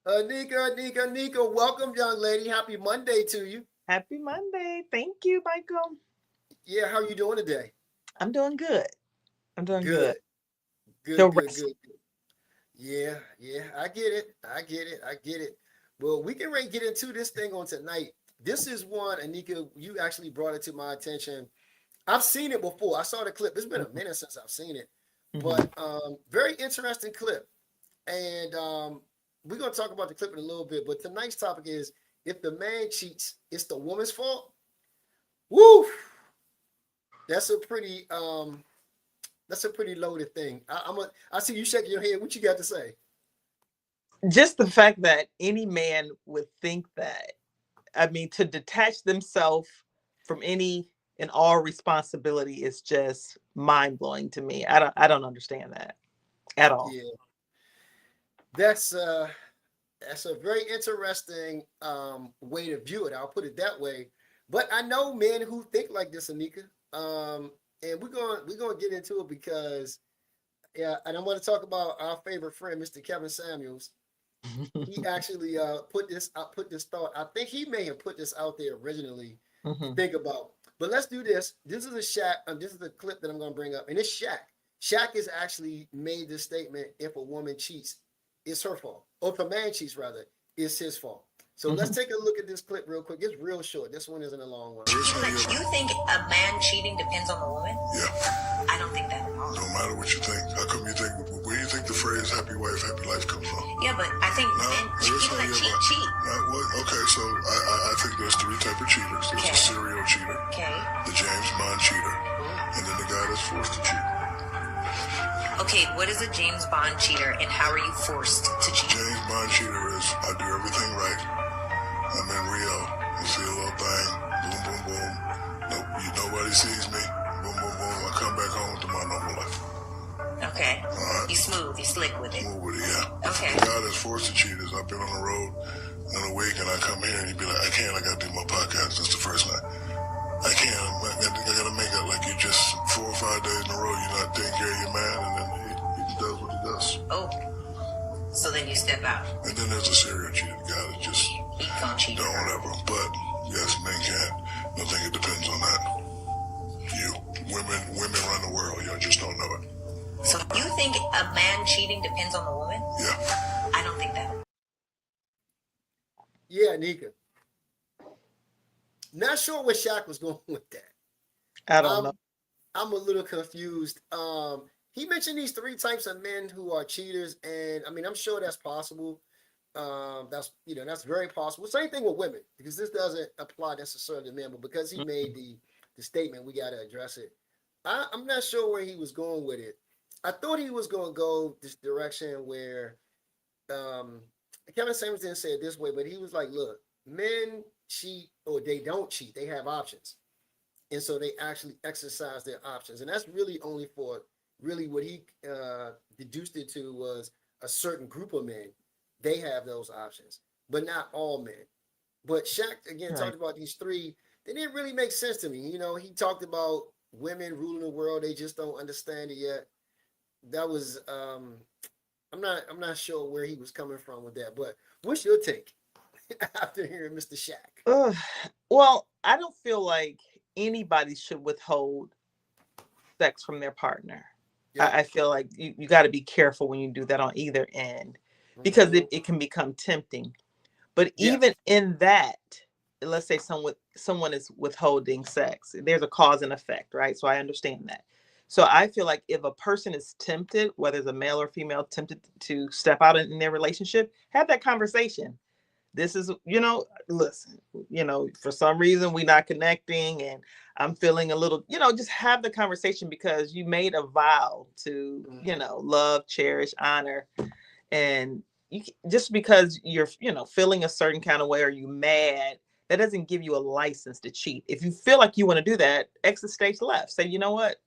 Anika, welcome, young lady. Happy Monday to you. Happy Monday. Thank you, Michael. Yeah, how you doing today? I'm doing good. I'm doing Good, good. Feel good. rested. Yeah. I get it. Well, we can ready to get into this thing on tonight. This is one, Anika, you actually brought it to my attention. I've seen it before. I saw the clip. It's been a minute since I've seen it, Hmm. but very interesting clip. And we're gonna talk about the clip in a little bit. But tonight's topic is if the man cheats, it's the woman's fault. Woo! That's a pretty that's a pretty loaded thing. I see you shaking your head. What you got to say? Just the fact that any man would think that, I mean, to detach themselves from any and all responsibility is just mind blowing to me. I don't understand that at all. Yeah, that's uh that's a very interesting way to view it. I'll put it that way. But I know men who think like this, Anika. And we're gonna get into it because yeah, and I'm gonna talk about our favorite friend, Mr. Kevin Samuels. He actually put this thought. I think he may have put this out there originally to Hmm. think about. But let's do this. This is a Shaq. This is the clip that I'm going to bring up, and it's Shaq. Shaq has actually made this statement: if a woman cheats, it's her fault, or if a man cheats, rather, it's his fault. So let's Hmm. take a look at this clip real quick. It's real short. This one isn't a long one. But you think a man cheating depends on the woman? Yeah. I don't think that at all. No matter what you think. How come you think, where do you think the phrase happy wife, happy life comes from? Yeah, but I think men, people that cheat. What? Okay, so I think there's three types of cheaters. There's the serial cheater, the James Bond cheater, and then the guy that's forced to cheat. Okay, what is a James Bond cheater and how are you forced to cheat? James Bond cheater is I do everything right. I'm in Rio. You see a little thing. Boom, boom, boom. Nope, nobody sees me. Boom, boom, boom. I come back home to my normal life. Okay. All right. You smooth. You slick with it. Smooth with it, yeah. Okay. The guy that's forced to cheat is I've been on the road in a week and I come here and he'd be like, I can't. I got to do my podcast. That's the first night. I can't. I got to make it like you just 4 or 5 days in a row. You're not taking care of your man and then he does what he does. Oh. So then you step out. And then there's a serial cheater, the guy that just don't whatever. But yes, men can't. I don't think it depends on that. Women run the world. You just don't know it. So you think a man cheating depends on the woman? Yeah. I don't think that. Yeah, Nika. Not sure where Shaq was going with that. I don't know. I'm a little confused. He mentioned these three types of men who are cheaters, and I mean, I'm sure that's possible. That's very possible. Same thing with women, because this doesn't apply necessarily to men, but because he made the statement, we got to address it. I'm not sure where he was going with it. I thought he was going to go this direction where um, Kevin Samuels didn't say it this way, but he was like, "Look, men cheat or they don't cheat. They have options." And so they actually exercise their options, and that's really only for really what he deduced it to was a certain group of men. They have those options, but not all men. But Shaq again Right. talked about these three. They didn't really make sense to me. He talked about women ruling the world. They just don't understand it yet. That was I'm not sure where he was coming from with that. But what's your take after hearing Mr. Shaq? Ugh. Well, I don't feel like anybody should withhold sex from their partner. Yep. I feel like you got to be careful when you do that on either end because Mm-hmm. it can become tempting. But even Yes. in that, let's say someone is withholding sex, there's a cause and effect, right? So I understand that. So I feel like if a person is tempted, whether it's a male or female, tempted to step out in their relationship, have that conversation. This is, listen, for some reason we not connecting and I'm feeling a little, just have the conversation because you made a vow to, Mm-hmm. love, cherish, honor. And just because you're, feeling a certain kind of way or you mad, that doesn't give you a license to cheat. If you feel like you want to do that, exit stage left. Say, you know what?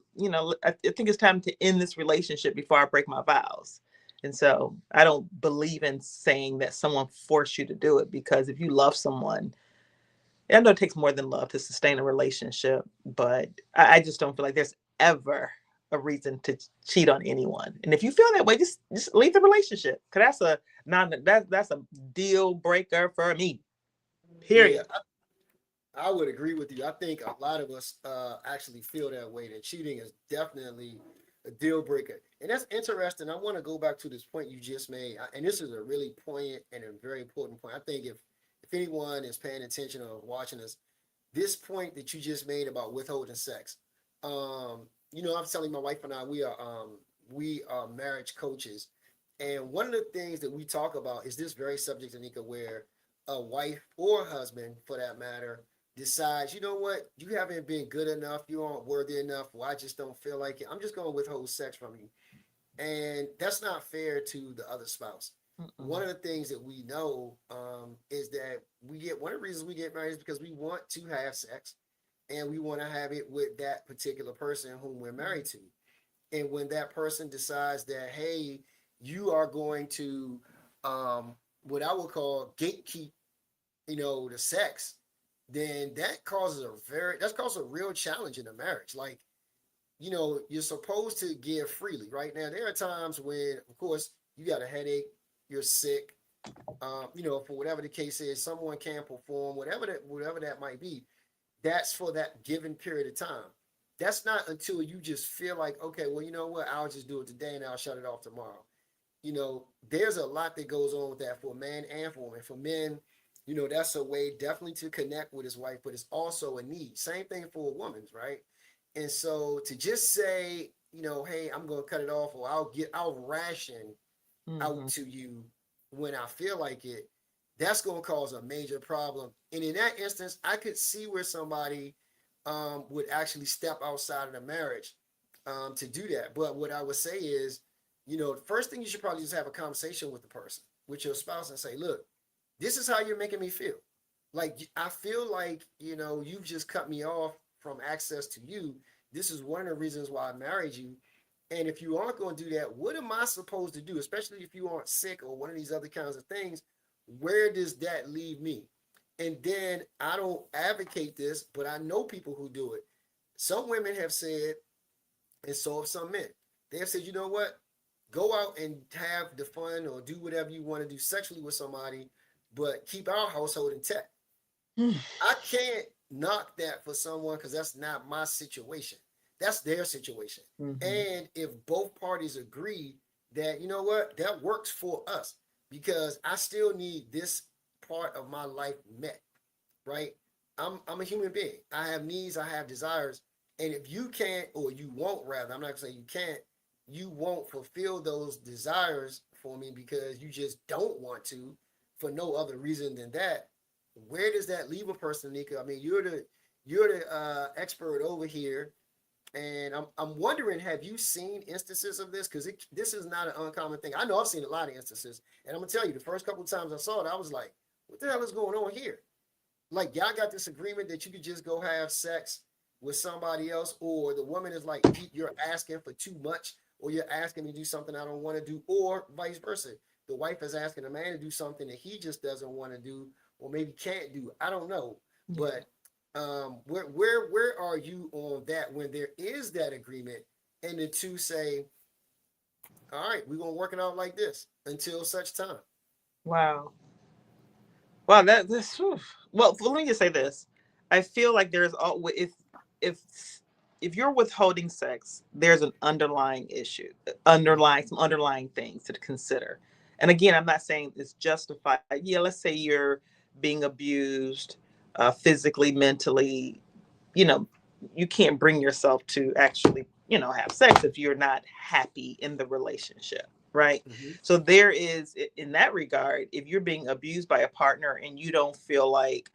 I think it's time to end this relationship before I break my vows. And so I don't believe in saying that someone forced you to do it because if you love someone, I know it takes more than love to sustain a relationship, but I just don't feel like there's ever a reason to cheat on anyone. And if you feel that way, just leave the relationship. Cause that's a deal breaker for me. Yeah, Period. I would agree with you. I think a lot of us actually feel that way. That cheating is definitely a deal breaker, and that's interesting. I want to go back to this point you just made, and this is a really poignant and a very important point. I think if anyone is paying attention or watching us, this point that you just made about withholding sex. I was telling my wife and I we are marriage coaches, and one of the things that we talk about is this very subject, Anika, where a wife or husband, for that matter, decides, you know what, you haven't been good enough, you aren't worthy enough, or I just don't feel like it. I'm just going to withhold sex from you, and that's not fair to the other spouse. One Mm-mm. of the things that we know is that one of the reasons we get married is because we want to have sex and we want to have it with that particular person whom we're married to. And when that person decides that, hey, you are going to what I would call gatekeep, the sex, then that causes a real challenge in a marriage. Like, you're supposed to give freely. Right now, there are times when, of course, you got a headache, you're sick, for whatever the case is, someone can't perform, whatever that might be. That's for that given period of time. That's not until you just feel like, okay, well, you know what, I'll just do it today and I'll shut it off tomorrow. There's a lot that goes on with that for a man and for women. For men, that's a way definitely to connect with his wife, but it's also a need. Same thing for a woman's, right? And so to just say, hey, I'm gonna cut it off, or I'll ration Mm-hmm. out to you when I feel like it, that's gonna cause a major problem. And in that instance, I could see where somebody would actually step outside of the marriage to do that. But what I would say is, the first thing you should probably just have a conversation with the person, with your spouse, and say, look, this is how you're making me feel. Like, I feel like, you've just cut me off from access to you. This is one of the reasons why I married you. And if you aren't going to do that, what am I supposed to do? Especially if you aren't sick or one of these other kinds of things, where does that leave me? And then I don't advocate this, but I know people who do it. Some women have said, and so have some men, they have said, you know what? Go out and have the fun or do whatever you want to do sexually with somebody, but keep our household intact. I can't knock that for someone because that's not my situation. That's their situation. Mm-hmm. And if both parties agree that, you know what, that works for us because I still need this part of my life met, right? I'm a human being. I have needs, I have desires. And if you can't, or you won't rather, I'm not gonna say you can't, you won't fulfill those desires for me because you just don't want to for no other reason than that. Where does that leave a person, Nika? I mean, you're the expert over here, and I'm wondering, have you seen instances of this? Because this is not an uncommon thing. I know I've seen a lot of instances, and I'm gonna tell you, the first couple of times I saw it, I was like, "What the hell is going on here?" Like, y'all got this agreement that you could just go have sex with somebody else, or the woman is like, "You're asking for too much," or "You're asking me to do something I don't want to do," or vice versa. The wife is asking the man to do something that he just doesn't want to do, or maybe can't do. I don't know, Yeah. but where are you on that when there is that agreement and the two say, all right, we're gonna work it out like this until such time. Wow. Wow. Whew. Well, let me just say this. I feel like there's all if if you're withholding sex, there's an underlying issue, some underlying things to consider. And again, I'm not saying it's justified. Yeah, let's say you're being abused, physically, mentally. You know, you can't bring yourself to actually, have sex if you're not happy in the relationship, right? Mm-hmm. So there is, in that regard, if you're being abused by a partner and you don't feel like,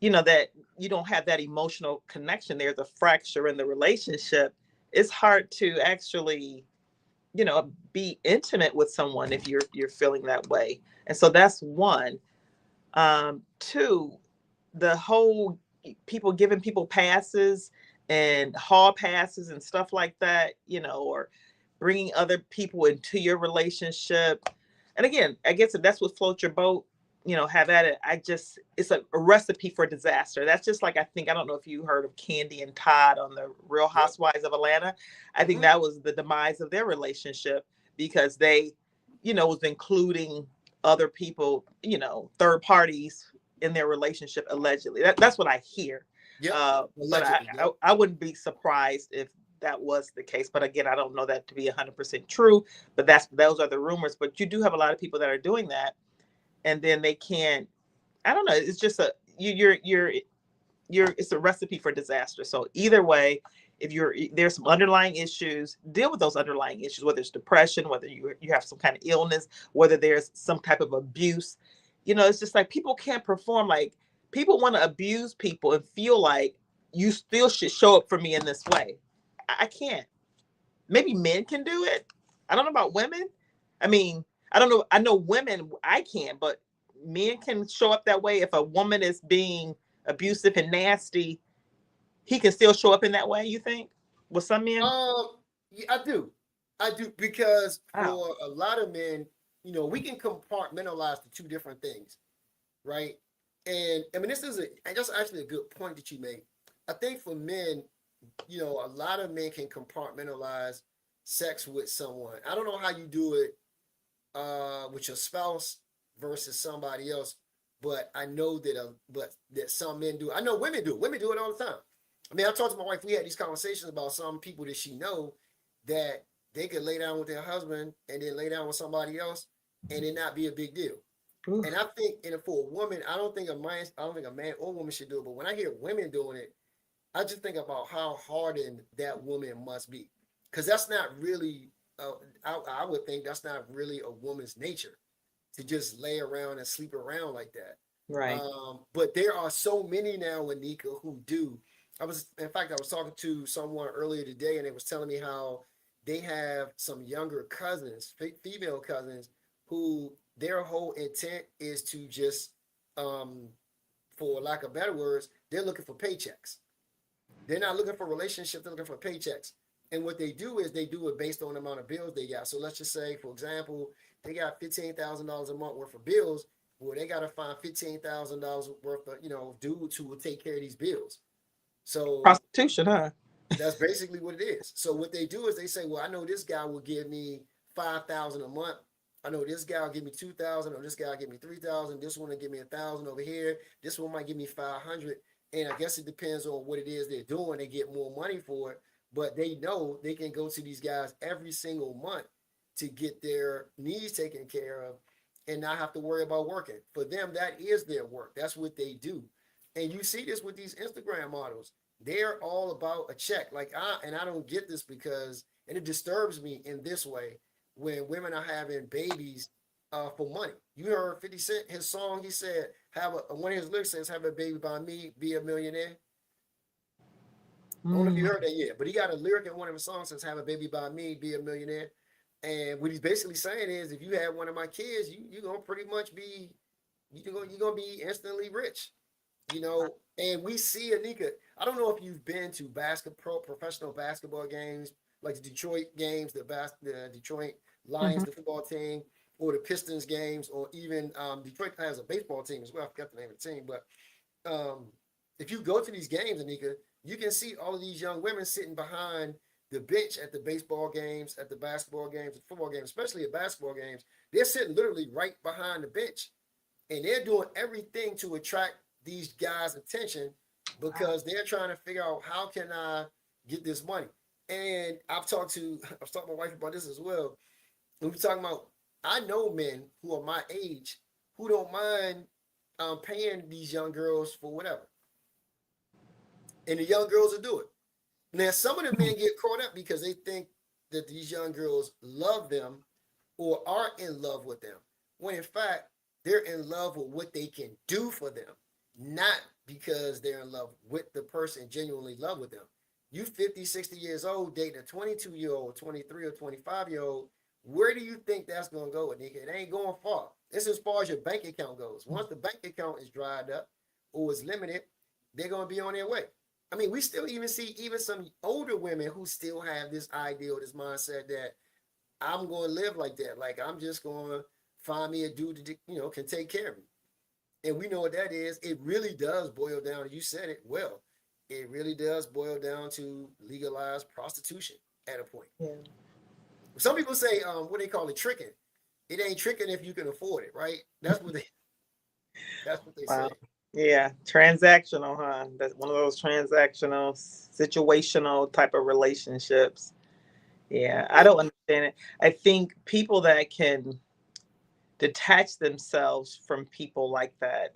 that you don't have that emotional connection, there's a fracture in the relationship. It's hard to actually, be intimate with someone if you're feeling that way. And so that's one. Two, the whole people giving people passes and hall passes and stuff like that, or bringing other people into your relationship. And again, I guess if that's what floats your boat, have at it. It's a recipe for disaster. That's just like, I don't know if you heard of Candy and Todd on the Real Housewives of Atlanta. I think that was the demise of their relationship, because they, was including other people, third parties in their relationship, allegedly. That's what I hear. But I wouldn't be surprised if that was the case. But again, I don't know that to be 100% true, but those are the rumors. But you do have a lot of people that are doing that. And then they can't, I don't know. It's just it's a recipe for disaster. So either way, if there's some underlying issues, deal with those underlying issues, whether it's depression, whether you have some kind of illness, whether there's some type of abuse. It's just like, people can't perform. Like, people want to abuse people and feel like you still should show up for me in this way. I can't. Maybe men can do it. I don't know about women. I mean, I don't know. I know women, I can, but men can show up that way. If a woman is being abusive and nasty, he can still show up in that way, you think? With some men? Yeah, I do, because for a lot of men, we can compartmentalize the two different things, right? And I mean, that's actually a good point that you made. I think for men, a lot of men can compartmentalize sex with someone. I don't know how you do it with your spouse versus somebody else, but I know that some men do. I know women do. Women do it all the time. I mean, I talked to my wife. We had these conversations about some people that she know that they could lay down with their husband and then lay down with somebody else, and it not be a big deal. Oof. And I think, for a woman, I don't think a man or woman should do it. But when I hear women doing it, I just think about how hardened that woman must be, because that's not really. I would think that's not really a woman's nature, to just lay around and sleep around like that. Right. But there are so many now, Anika, who do. I was talking to someone earlier today, and they was telling me how they have some younger cousins, female cousins, who their whole intent is to just, for lack of better words, they're looking for paychecks. They're not looking for relationships, they're looking for paychecks. And what they do is they do it based on the amount of bills they got. So let's just say, for example, they got $15,000 a month worth of bills. Well, they got to find $15,000 worth of, dudes who will take care of these bills. So prostitution, huh? That's basically what it is. So what they do is they say, well, I know this guy will give me $5,000 a month. I know this guy will give me $2,000, or this guy will give me $3,000. This one will give me $1,000 over here. This one might give me $500. And I guess it depends on what it is they're doing. They get more money for it, but they know they can go to these guys every single month to get their needs taken care of and not have to worry about working. For them, that is their work. That's what they do. And you see this with these Instagram models. They're all about a check. I don't get this because, and it disturbs me in this way, when women are having babies for money. You heard 50 Cent, his song, he said, one of his lyrics says, have a baby by me, be a millionaire. I don't know if you heard that yet, but he got a lyric in one of his songs that says, have a baby by me, be a millionaire. And what he's basically saying is, if you have one of my kids, you're going to pretty much be, you're going to be instantly rich. And we see, Anika, I don't know if you've been to professional basketball games, like the Detroit games, the Detroit Lions, the football team, or the Pistons games, or even Detroit has a baseball team as well. I forgot the name of the team, but if you go to these games, Anika, you can see all of these young women sitting behind the bench at the baseball games, at the basketball games, the football games, especially at basketball games. They're sitting literally right behind the bench, and they're doing everything to attract these guys' attention, because they're trying to figure out, how can I get this money? And I've talked to my wife about this as well. And we're talking about, I know men who are my age who don't mind paying these young girls for whatever. And the young girls will do it. Now, some of the men get caught up because they think that these young girls love them or are in love with them, when in fact, they're in love with what they can do for them, not because they're in love with the person, genuinely in love with them. You 50, 60 years old, dating a 22-year-old, 23 or 25-year-old, where do you think that's going to go, Anika? It ain't going far. It's as far as your bank account goes. Once the bank account is dried up or is limited, they're going to be on their way. I mean, we still even see some older women who still have this ideal, this mindset that I'm going to live like that. Like, I'm just going to find me a dude that, can take care of me. And we know what that is. It really does boil down, you said it well, it really does boil down to legalized prostitution at a point. Yeah. Some people say, what they call it, tricking. It ain't tricking if you can afford it, right? That's what they Wow. say. Yeah. Transactional, huh? That's one of those transactional, situational type of relationships. Yeah. I Yeah. don't understand it. I think people that can detach themselves from people like that,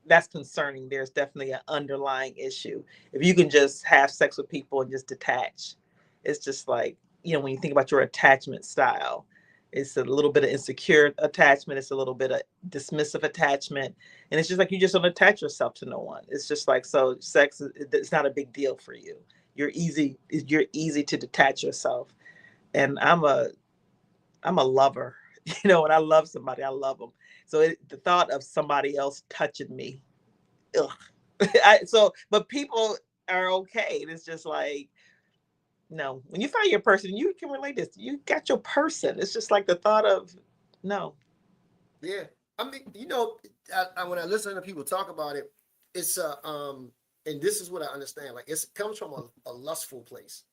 that's concerning. There's definitely an underlying issue. If you can just have sex with people and just detach, it's just like, when you think about your attachment style, it's a little bit of insecure attachment, it's a little bit of dismissive attachment, and it's just like you just don't attach yourself to no one. It's just like, so sex it's not a big deal for you. You're easy to detach yourself. And I'm a lover. When I love somebody, I love them. So the thought of somebody else touching me, ugh. But people are okay. It's just like, no. When you find your person, you can relate this. You got your person. It's just like the thought of, no. Yeah. I mean, when I listen to people talk about it, it's and this is what I understand. Like it comes from a lustful place,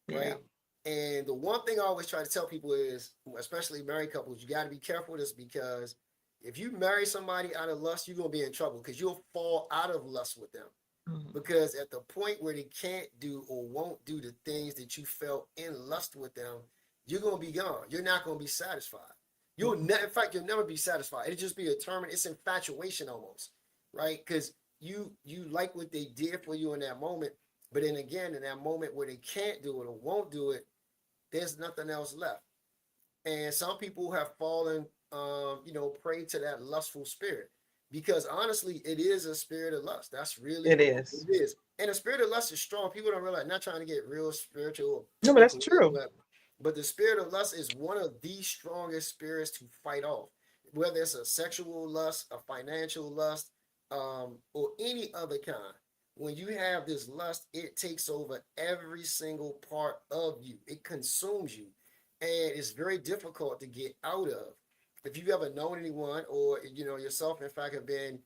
Yeah. right? And the one thing I always try to tell people is, especially married couples, you got to be careful with this, because if you marry somebody out of lust, you're gonna be in trouble, because you'll fall out of lust with them. Mhm. Because at the point where they can't do or won't do the things that you felt in lust with them, you're gonna be gone. You're not gonna be satisfied. In fact, you'll never be satisfied. It'll just be a term. It's infatuation almost, right? Because you like what they did for you in that moment, but then again, in that moment where they can't do it or won't do it, there's nothing else left. And some people have fallen, prey to that lustful spirit, because honestly, it is a spirit of lust. That's really It what is. it is. And the spirit of lust is strong. People don't realize. Not trying to get real spiritual or No, but that's biblical here, true. but the spirit of lust is one of the strongest spirits to fight off. Whether it's a sexual lust, a financial lust, or any other kind. When you have this lust, it takes over every single part of you. It consumes you, and it's very difficult to get out of. If you've ever known anyone, or yourself, in fact, have been,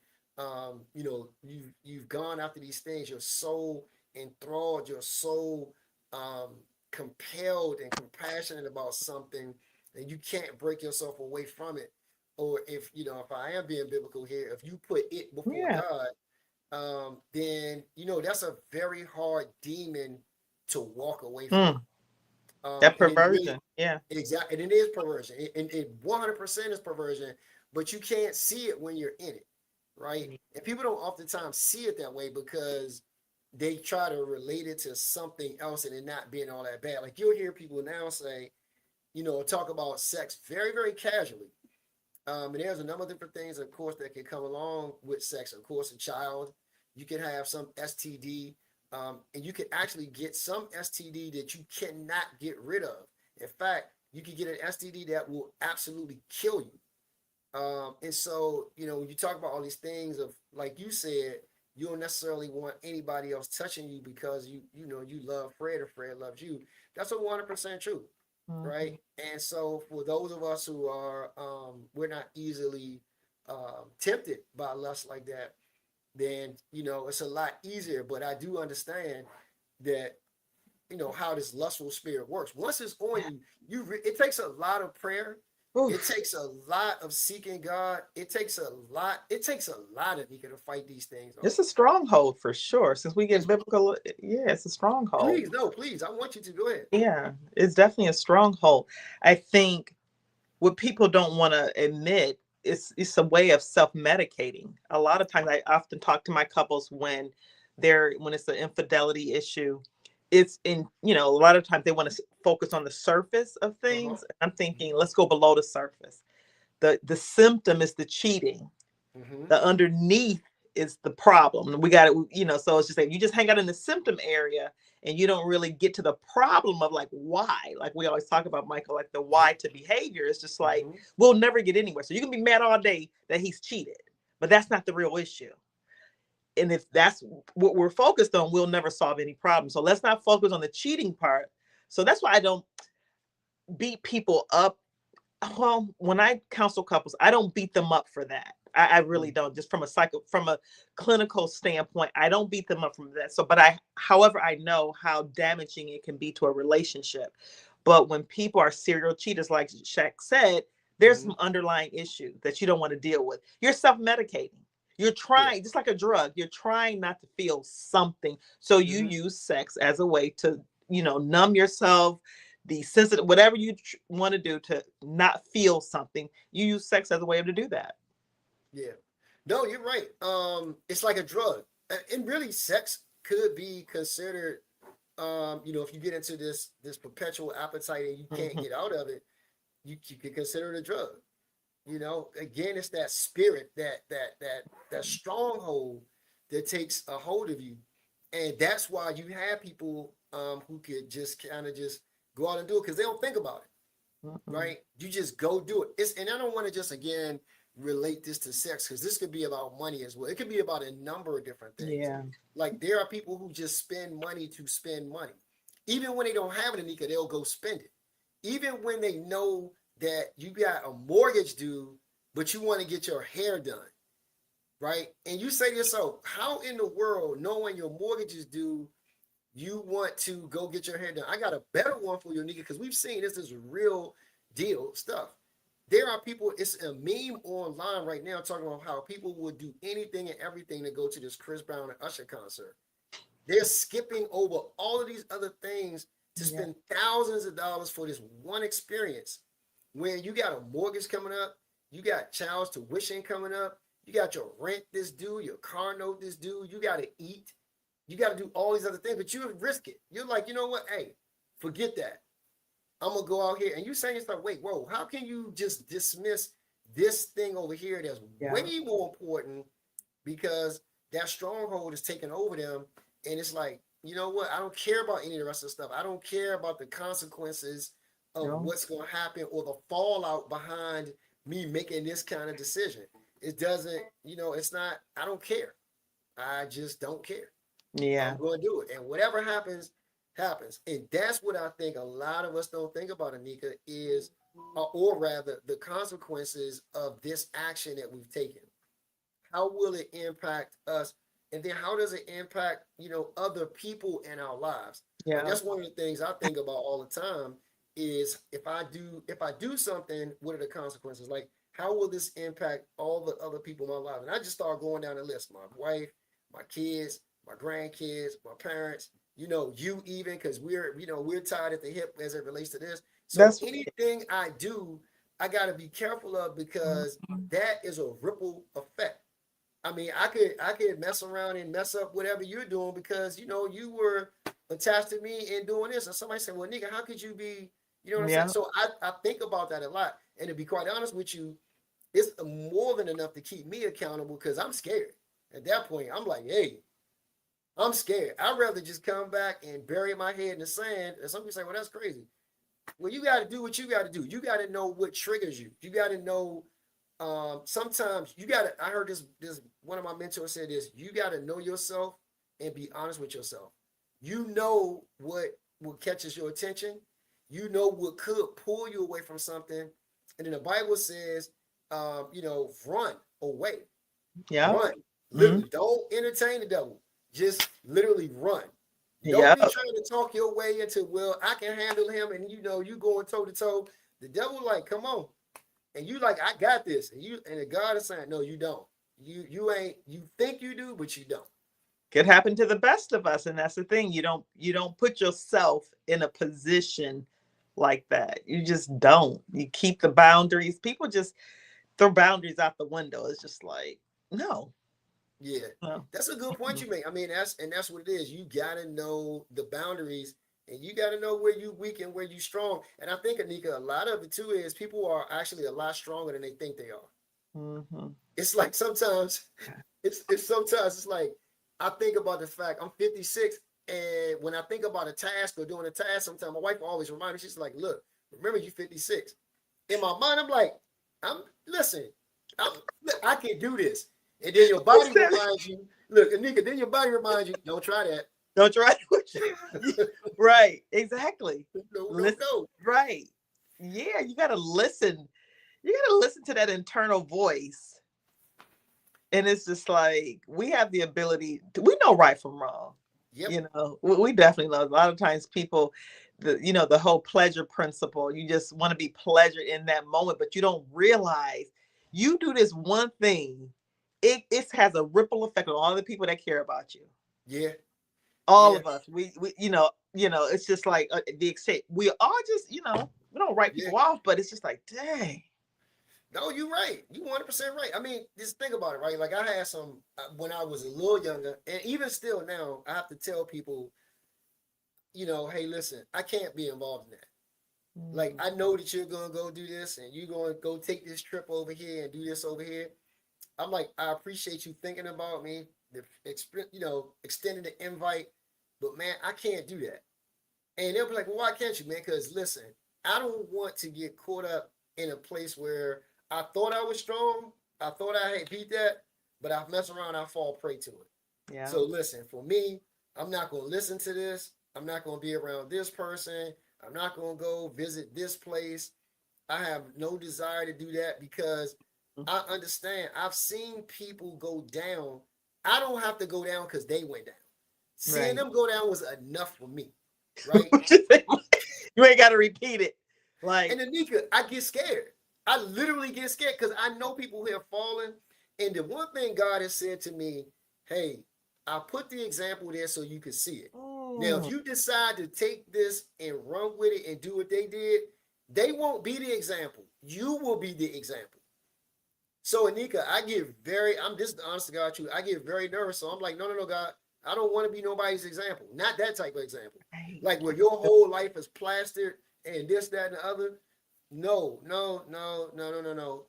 you've gone after these things, you're so enthralled, you're so compelled and compassionate about something, and you can't break yourself away from it. Or if I am being biblical here, if you put it before Yeah. God, then that's a very hard demon to walk away from. Mm, that And it really, perversion. Yeah. exactly, and it is perversion. It 100% is perversion, but you can't see it when you're in it, right? And people don't oftentimes see it that way, because they try to relate it to something else, and it not being all that bad. Like you'll hear people now say, talk about sex very, very casually. And there's a number of different things, of course, that can come along with sex. Of course, a child, you can have some STD, and you can actually get some STD that you cannot get rid of. In fact, you can get an STD that will absolutely kill you. And so, when you talk about all these things of, like you said, you don't necessarily want anybody else touching you because you love Fred or Fred loves you. That's 100% true, right? Mhm. And so, for those of us who are, we're not easily tempted by lust like that, then it's a lot easier. But I do understand that how this lustful spirit works. Once it's on you, it takes a lot of prayer. It Oof. takes a lot of seeking God. It takes a lot. It takes a lot of Nika to fight these things It's off. a stronghold for sure. Since we get It's, biblical, yeah, it's a stronghold. please, no, please. I want you to go ahead. Yeah, it's definitely a stronghold. I think what people don't want to admit is it's a way of self-medicating. A lot of times I often talk to my couples when it's an infidelity issue. It's in, a lot of times they want to focus on the surface of Uh-huh. things. I'm thinking, let's go below the surface. The symptom is the cheating. Mm-hmm. The underneath is the problem. We got it, so it's just like you just hang out in the symptom area and you don't really get to the problem of like why. Like we always talk about, Michael, like the why to behavior. It's just like Mm-hmm. we'll never get anywhere. So you can be mad all day that he's cheated, but that's not the real issue. And if that's what we're focused on, we'll never solve any problem. So let's not focus on the cheating part. So that's why I don't beat people up Well, when I counsel couples, I don't beat them up for that. I really don't. Just from a clinical standpoint, I don't beat them up from that. So, however, I know how damaging it can be to a relationship. But when people are serial cheaters, like Shaq said, there's some underlying issue that you don't want to deal with. You're self-medicating. You're trying, just like a drug, you're trying not to feel something. So you use sex as a way to, numb yourself, be sensitive, whatever you want to do to not feel something. You use sex as a way to do that. Yeah. No, you're right. It's like a drug. And really, sex could be considered, if you get into this perpetual appetite and you can't get out of it, you could consider it a drug. Again, it's that spirit, that stronghold that takes a hold of you. And that's why you have people who could just kind of just go out and do it because they don't think about it. Right? You just go do it. And I don't want to just, again, relate this to sex because this could be about money as well. It could be about a number of different things. Yeah. Like there are people who just spend money to spend money. Even when they don't have it, Anika, they'll go spend it. Even when they know that you got a mortgage due, but you want to get your hair done, right? And you say to yourself, how in the world, knowing your mortgage is due, you want to go get your hair done? I got a better one for you, Anika, because we've seen this is real deal stuff. There are people, it's a meme online right now talking about how people would do anything and everything to go to this Chris Brown and Usher concert. They're skipping over all of these other things to spend thousands of dollars for this one experience when you got a mortgage coming up, you got child's tuition coming up, you got your rent this due, your car note this due, you got to eat, you got to do all these other things, but you risk it. You're like, you know what? Hey, forget that. I'm going to go out here. And you saying yourself, wait, whoa, how can you just dismiss this thing over here that's way more important because that stronghold is taking over them? And it's like, you know what? I don't care about any of the rest of the stuff. I don't care about the consequences of what's going to happen or the fallout behind me making this kind of decision. It doesn't, it's not, I don't care. I just don't care. Yeah. I'm going to do it. And whatever happens, happens. And that's what I think a lot of us don't think about, Anika, is, or rather, the consequences of this action that we've taken. How will it impact us? And then how does it impact, other people in our lives? Yeah. And that's one of the things I think about all the time is if I do something, what are the consequences? Like, how will this impact all the other people in my life? And I just start going down the list. My wife, my kids, my grandkids, my parents, you even, because we're tied at the hip as it relates to this. So anything I do, I got to be careful of because that is a ripple effect. I mean, I could mess around and mess up whatever you're doing because, you were attached to me in doing this. And somebody said, well, nigga, how could you be, what I'm saying? So I think about that a lot. And to be quite honest with you, it's more than enough to keep me accountable because I'm scared. At that point, I'm like, hey, I'm scared. I'd rather just come back and bury my head in the sand. And some people say, well, that's crazy. Well, you got to do what you got to do. You got to know what triggers you. You got to know, sometimes you got to, I heard this one of my mentors said this, you got to know yourself and be honest with yourself. You know what catches your attention. You know what could pull you away from something. And then the Bible says, run away. Yeah. Run. Literally, don't entertain the devil. Just literally run. Don't be trying to talk your way into, well, I can handle him. And you going toe to toe. The devil like, come on. And you like, I got this. And God is saying, no, you don't. You ain't, you think you do, but you don't. Could happen to the best of us. And that's the thing. You don't put yourself in a position like that. You just don't. You keep the boundaries. People just throw boundaries out the window. It's just like, no. Yeah, that's a good point you make. I mean, that's what it is. You got to know the boundaries and you got to know where you weak and where you strong. And I think, Anika, a lot of it too is people are actually a lot stronger than they think they are. Mm-hmm. It's like sometimes it's like, I think about the fact I'm 56 and when I think about a task or doing a task, sometimes my wife always reminds me, she's like, look, remember you 56. In my mind, I'm like, I can do this. And then your body reminds you, look, Anika, then your body reminds you, don't try that. Don't try it. Right, exactly. No. Right. Yeah, you got to listen You gotta listen to that internal voice. And it's just like, we have the ability we know right from wrong. Yep. You know, we definitely know. A lot of times people, the whole pleasure principle, you just want to be pleasured in that moment, but you don't realize you do this one thing, it has a ripple effect on all the people that care about you. Yeah. All Yeah. of us, we it's just like the extent we all just, we don't write Yeah. people off, but it's just like, dang. No, you're right. You 100% right. I mean, just think about it, right? Like I had some when I was a little younger, and even still now, I have to tell people, hey, listen, I can't be involved in that. Like I know that you're gonna go do this, and you're gonna go take this trip over here and do this over here. I'm like, I appreciate you thinking about me, extending the invite, but man, I can't do that. And they'll be like, well, why can't you, man? Because listen, I don't want to get caught up in a place where I thought I was strong, I thought I had beat that, but I mess around, I fall prey to it. Yeah. So listen, for me, I'm not going to listen to this. I'm not going to be around this person. I'm not going to go visit this place. I have no desire to do that because I understand. I've seen people go down. I don't have to go down because they went down. Seeing them go down was enough for me, right? You ain't got to repeat it. Like, and Anika, I get scared. I literally get scared because I know people who have fallen. And the one thing God has said to me, hey, I put the example there so you can see it. Now, if you decide to take this and run with it and do what they did, they won't be the example. You will be the example. So, Anika, I'm just honest to God, I get very nervous. So I'm like, no, God, I don't want to be nobody's example. Not that type of example. Like where your whole life is plastered and this, that, and the other. No.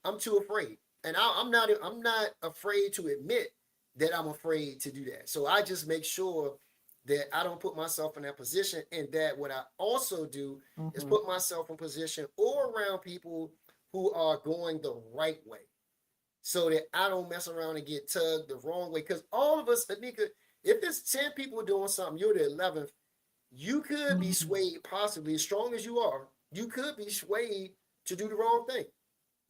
I'm too afraid. And I'm not afraid to admit that I'm afraid to do that. So I just make sure that I don't put myself in that position, and that what I also do is put myself in position or around people who are going the right way, so that I don't mess around and get tugged the wrong way. Because all of us, Anika, if it's 10 people doing something, you're the 11th, you could be swayed, possibly, as strong as you are, you could be swayed to do the wrong thing.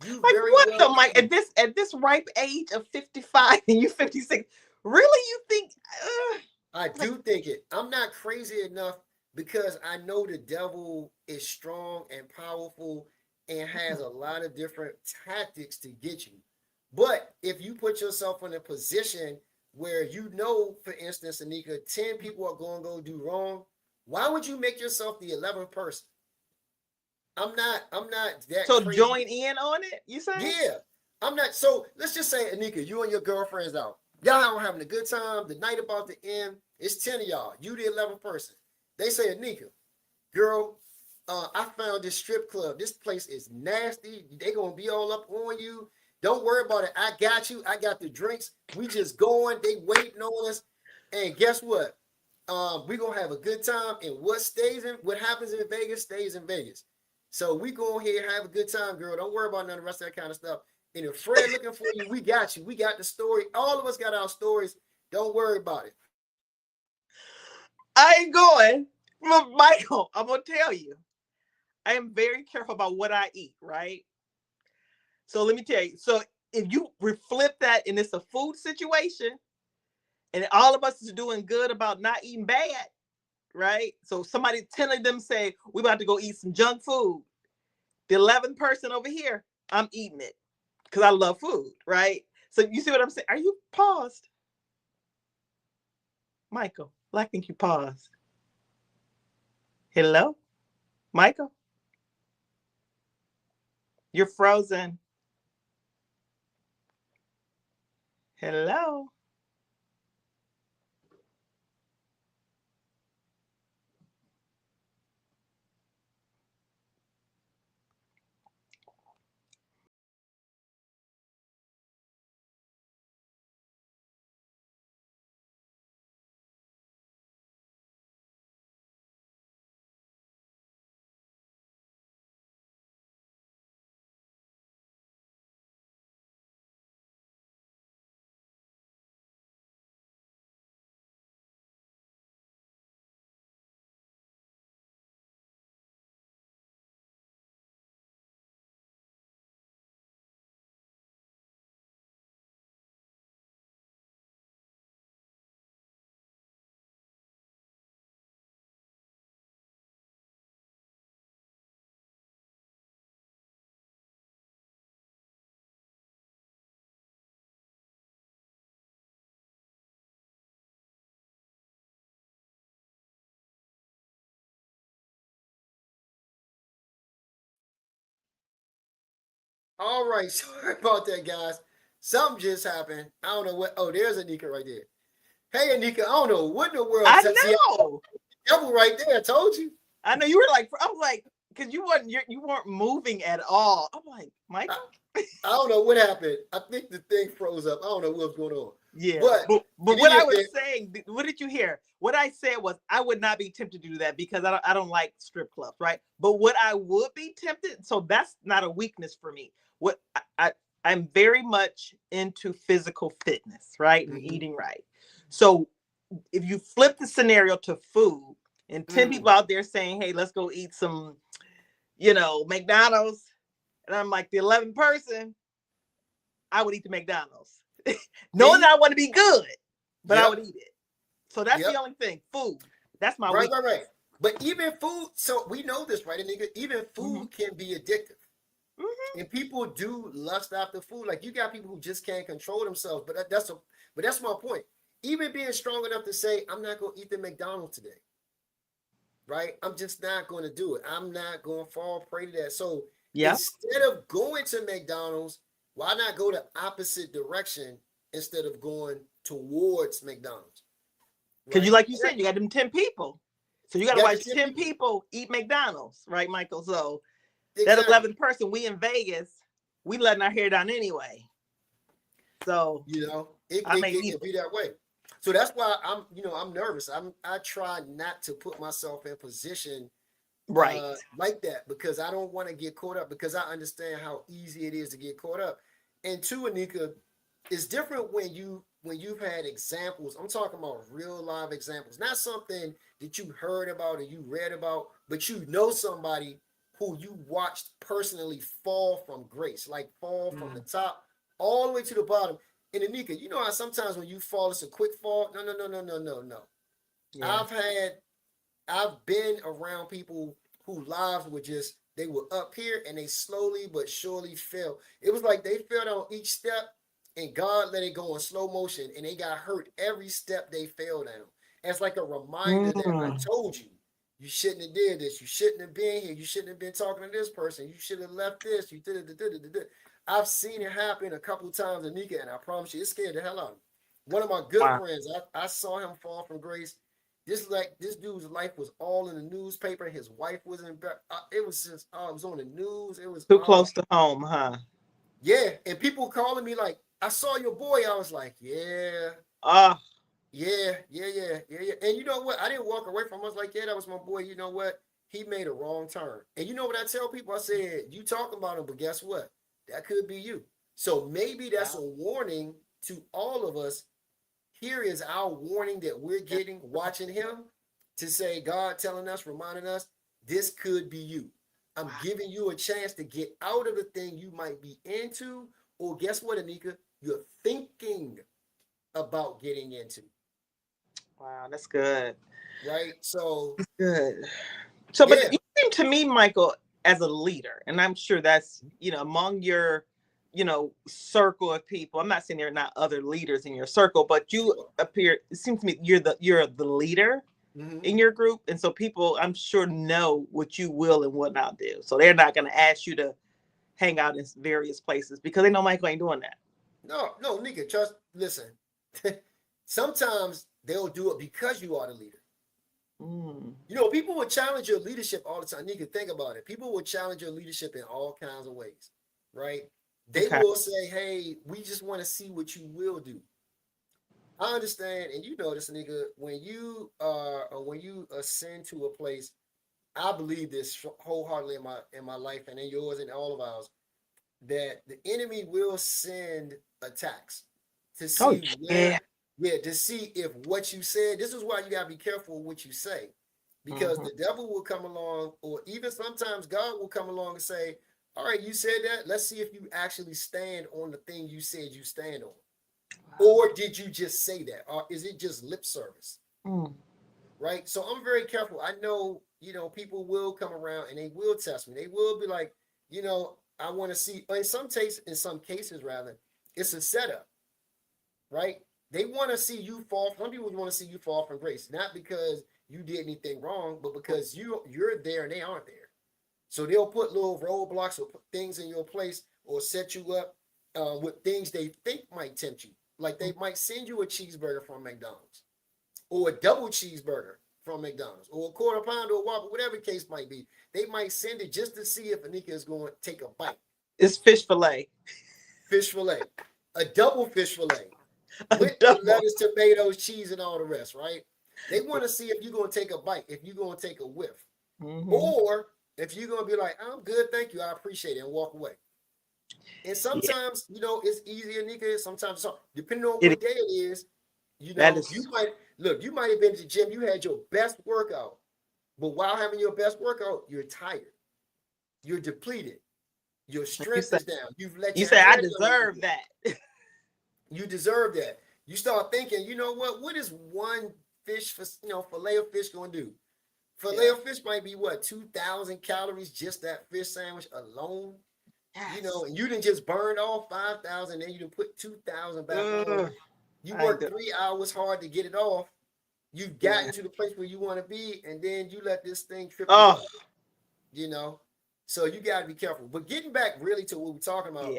You like, very what well though, Mike? At this ripe age of 55 and you 56, really, you think? I do think it. I'm not crazy enough because I know the devil is strong and powerful and has a lot of different tactics to get you. But if you put yourself in a position where for instance, Anika, 10 people are going to go do wrong, why would you make yourself the 11th person? I'm not that so crazy. Join in on it, you say? Yeah. I'm not. So let's just say, Anika, you and your girlfriend's out. Y'all having a good time. The night about to end. It's 10 of y'all. You the 11th person. They say, Anika, girl, I found this strip club. This place is nasty. They gonna be all up on you. Don't worry about it. I got you. I got the drinks. We just going. They waiting on us. And guess what? We gonna have a good time. And what happens in Vegas stays in Vegas. So we go here, have a good time, girl. Don't worry about none of the rest of that kind of stuff. And if Fred looking for you, we got you. We got the story. All of us got our stories. Don't worry about it. I ain't going. But Michael, I'm gonna tell you, I am very careful about what I eat, right? So let me tell you. So if you flip that and it's a food situation, and all of us is doing good about not eating bad, right? So 10 of them say, we about to go eat some junk food. The 11th person over here, I'm eating it because I love food, right? So you see what I'm saying? Are you paused? Michael, I think you paused. Hello? Michael? You're frozen. Hello? All right, sorry about that, guys. Something just happened. I don't know what. Oh, there's Anika right there. Hey, Anika, I don't know what in the world. I See, know. devil right there. I told you. I know you were like, I was like, because you weren't moving at all. I'm like, I, Michael. I don't know what happened. I think the thing froze up. I don't know what's going on. Yeah, But but in what any I was event, saying, what did you hear? What I said was I would not be tempted to do that because I don't like strip clubs, right? But what I would be tempted, so that's not a weakness for me. What I'm very much into physical fitness, right, and mhm, eating right. So if you flip the scenario to food, and 10 people out there saying, "Hey, let's go eat some, McDonald's," and I'm like the 11th person, I would eat the McDonald's, knowing see, that I want to be good, but I would yep, eat it. So that's the yep, only thing. Food. That's my right, weakness. right, right. But even food, so we know this, right, Anika? Even Mm-hmm. food can be addictive. Mm-hmm. And people do lust after food. Like you got people who just can't control themselves. But that's my point. Even being strong enough to say, I'm not gonna eat the McDonald's today. Right? I'm just not gonna do it. I'm not gonna fall prey to that. So Yep. instead of going to McDonald's, why not go the opposite direction instead of going towards McDonald's? Because Right? like you said, you got them 10 people. So you got to You got the watch 10 10 people. people eat McDonald's, right, Michael? So that Exactly. 11th person, we in Vegas, we letting our hair down anyway. So You know, it, I it, may it eat can them. be that way. So that's why I'm nervous. I try not to put myself in position Right. like that because I don't want to get caught up because I understand how easy it is to get caught up. And two, Anika, it's different when you've had examples. I'm talking about real live examples, not something that you heard about or you read about, but you know somebody who you watched personally fall from grace, like fall from the Mm. top all the way to the bottom. And Anika, you know how sometimes when you fall, it's a quick fall. No, no, no, no, no, no, no. Yeah. I've had I've been around people whose lives were just they were up here and they slowly but surely fell. It was like they fell on each step and God let it go in slow motion and they got hurt every step they fell down. And it's like a reminder that I Mm. told you, you shouldn't have did this. You shouldn't have been here. You shouldn't have been talking to this person. You should have left this. You did it. I've seen it happen a couple of times, Anika, and I promise you, it scared the hell out of me. One of my good Wow. friends, I saw him fall from grace this dude's life was all in the newspaper. His wife was in. It was just. It was on the news. It was. Too close to home, huh? Yeah, and people calling me like, "I saw your boy." I was like, "Yeah, Ah. yeah." And you know what? I didn't walk away from him. I was like, "Yeah, that was my boy." You know what? He made a wrong turn. And you know what I tell people? I said, "You talking about him, but guess what? That could be you." So maybe that's a warning to all of us. Here is our warning that we're getting watching him to say, God telling us, reminding us, this could be you. I'm giving you a chance to get out of the thing you might be into, or guess what, Anika? You're thinking about getting into, Wow, that's good. right? So, Good. So, but yeah. you seem to me, Michael, as a leader, and I'm sure that's, among your, circle of people. I'm not saying there are not other leaders in your circle, but you appear, it seems to me you're the leader Mm-hmm. in your group. And so people, I'm sure, know what you will and will not do. So they're not going to ask you to hang out in various places because they know Michael ain't doing that. No, Nika, listen. Sometimes they'll do it because you are the leader. Mm. People will challenge your leadership all the time. You can think about it. People will challenge your leadership in all kinds of ways, right? They Okay. will say, "Hey, we just want to see what you will do." I understand, and you know this, nigga. When you or when you ascend to a place, I believe this wholeheartedly in my life and in yours and all of ours, that the enemy will send attacks to Oh, see yeah. to see if what you said. This is why you gotta be careful what you say, because Mm-hmm. the devil will come along, or even sometimes God will come along and say, "All right, you said that. Let's see if you actually stand on the thing you said you stand on, or did you just say that, or is it just lip service?" Mm. Right? So I'm very careful. I know, people will come around and they will test me. They will be like, I want to see. In some cases, rather, it's a setup, right? They want to see you fall. Some people want to see you fall from grace, not because you did anything wrong, but because you're there and they aren't there. So they'll put little roadblocks or put things in your place or set you up with things they think might tempt you. Like they might send you a cheeseburger from McDonald's or a double cheeseburger from McDonald's or a quarter pounder or Whopper, whatever the case might be. They might send it just to see if Anika is going to take a bite. It's fish fillet. Fish fillet. A double fish fillet. With the lettuce, tomatoes, cheese, and all the rest, right? They want to see if you're going to take a bite, if you're going to take a whiff. Or if you're going to be like, I'm good, thank you, I appreciate it, and walk away. And sometimes, you know, it's easier, Nika. Sometimes it's hard. Depending on what day it is, you know, you might have been to the gym, you had your best workout. But while having your best workout, you're tired. You're depleted. Your strength is down. You say, I deserve that. You deserve that. You start thinking, you know what is one fish for, you know, fillet of fish going to do? Fillet of fish might be what, 2,000 calories, just that fish sandwich alone. Yes. You know, and you didn't just burn off 5,000, then you didn't put 2,000 back on. You worked 3 hours hard to get it off. You've gotten to the place where you want to be, and then you let this thing trip you up, you know. So you got to be careful. But getting back really to what we're talking about,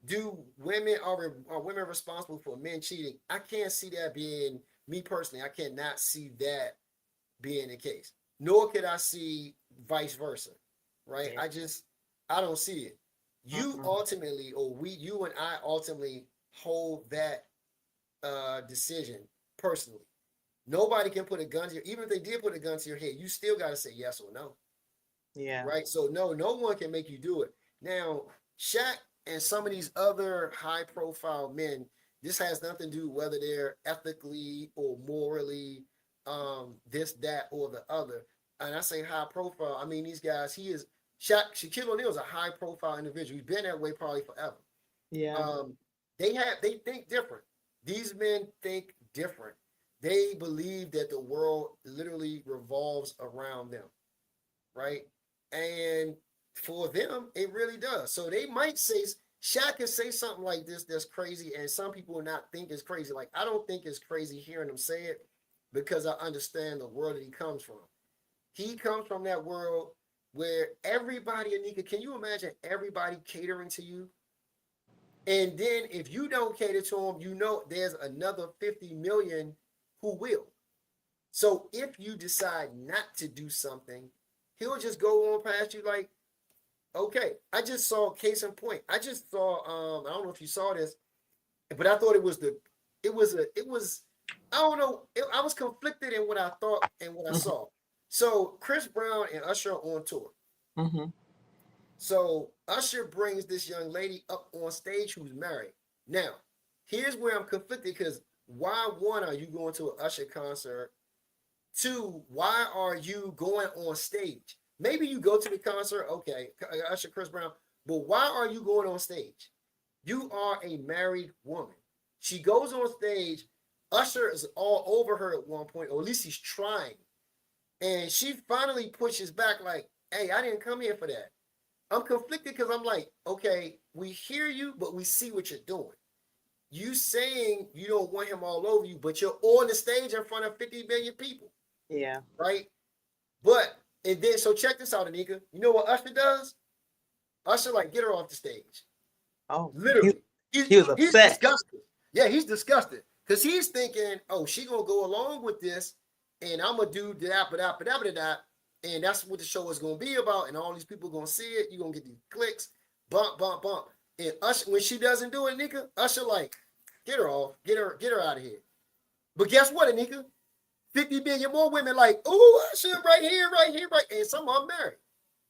do women are women responsible for men cheating? I can't see that being, me personally, I cannot see that being the case. Nor could I see vice versa, right? I don't see it. You ultimately, or you and I ultimately hold that decision personally. Nobody can put a gun to your, even if they did put a gun to your head, you still got to say yes or no. Yeah. Right. So no one can make you do it. Now, Shaq and some of these other high profile men, this has nothing to do whether they're ethically or morally, this, that, or the other. And I say high profile, I mean, these guys, Shaquille O'Neal is a high profile individual. He's been that way probably forever. Yeah. They think different. These men think different. They believe that the world literally revolves around them, right? And for them, it really does. So they might say, Shaq can say something like this that's crazy, and some people will not think it's crazy. Like, I don't think it's crazy hearing him say it because I understand the world that he comes from. He comes from that world where everybody, Anika, can you imagine everybody catering to you? And then if you don't cater to them, you know there's another 50 million who will. So if you decide not to do something, he'll just go on past you like, okay. I just saw, case in point, I just saw, I don't know if you saw this, but I thought I don't know, I was conflicted in what I thought and what I saw. So Chris Brown and Usher are on tour. So Usher brings this young lady up on stage who's married. Now, here's where I'm conflicted because why, one, are you going to an Usher concert? Two, why are you going on stage? Maybe you go to the concert, okay, Usher, Chris Brown, but why are you going on stage? You are a married woman. She goes on stage. Usher is all over her at one point, or at least he's trying. And she finally pushes back like, hey, I didn't come here for that. I'm conflicted because I'm like, okay, we hear you, but we see what you're doing. You saying you don't want him all over you, but you're on the stage in front of 50 million people. Yeah. Right? But, and then, so check this out, Anika. You know what Usher does? Usher, like, get her off the stage. Oh, literally. He was upset. He's disgusted. Yeah, he's disgusted. Because he's thinking, oh, she going to go along with this, and I'm going to do that, and that's what the show is going to be about, and all these people going to see it. You're going to get these clicks, bump. And Usher, when she doesn't do it, Anika, Usher like, get her off, get her out of here. But guess what, Anika? 50 million more women like, ooh, Usher, right here, and some are married.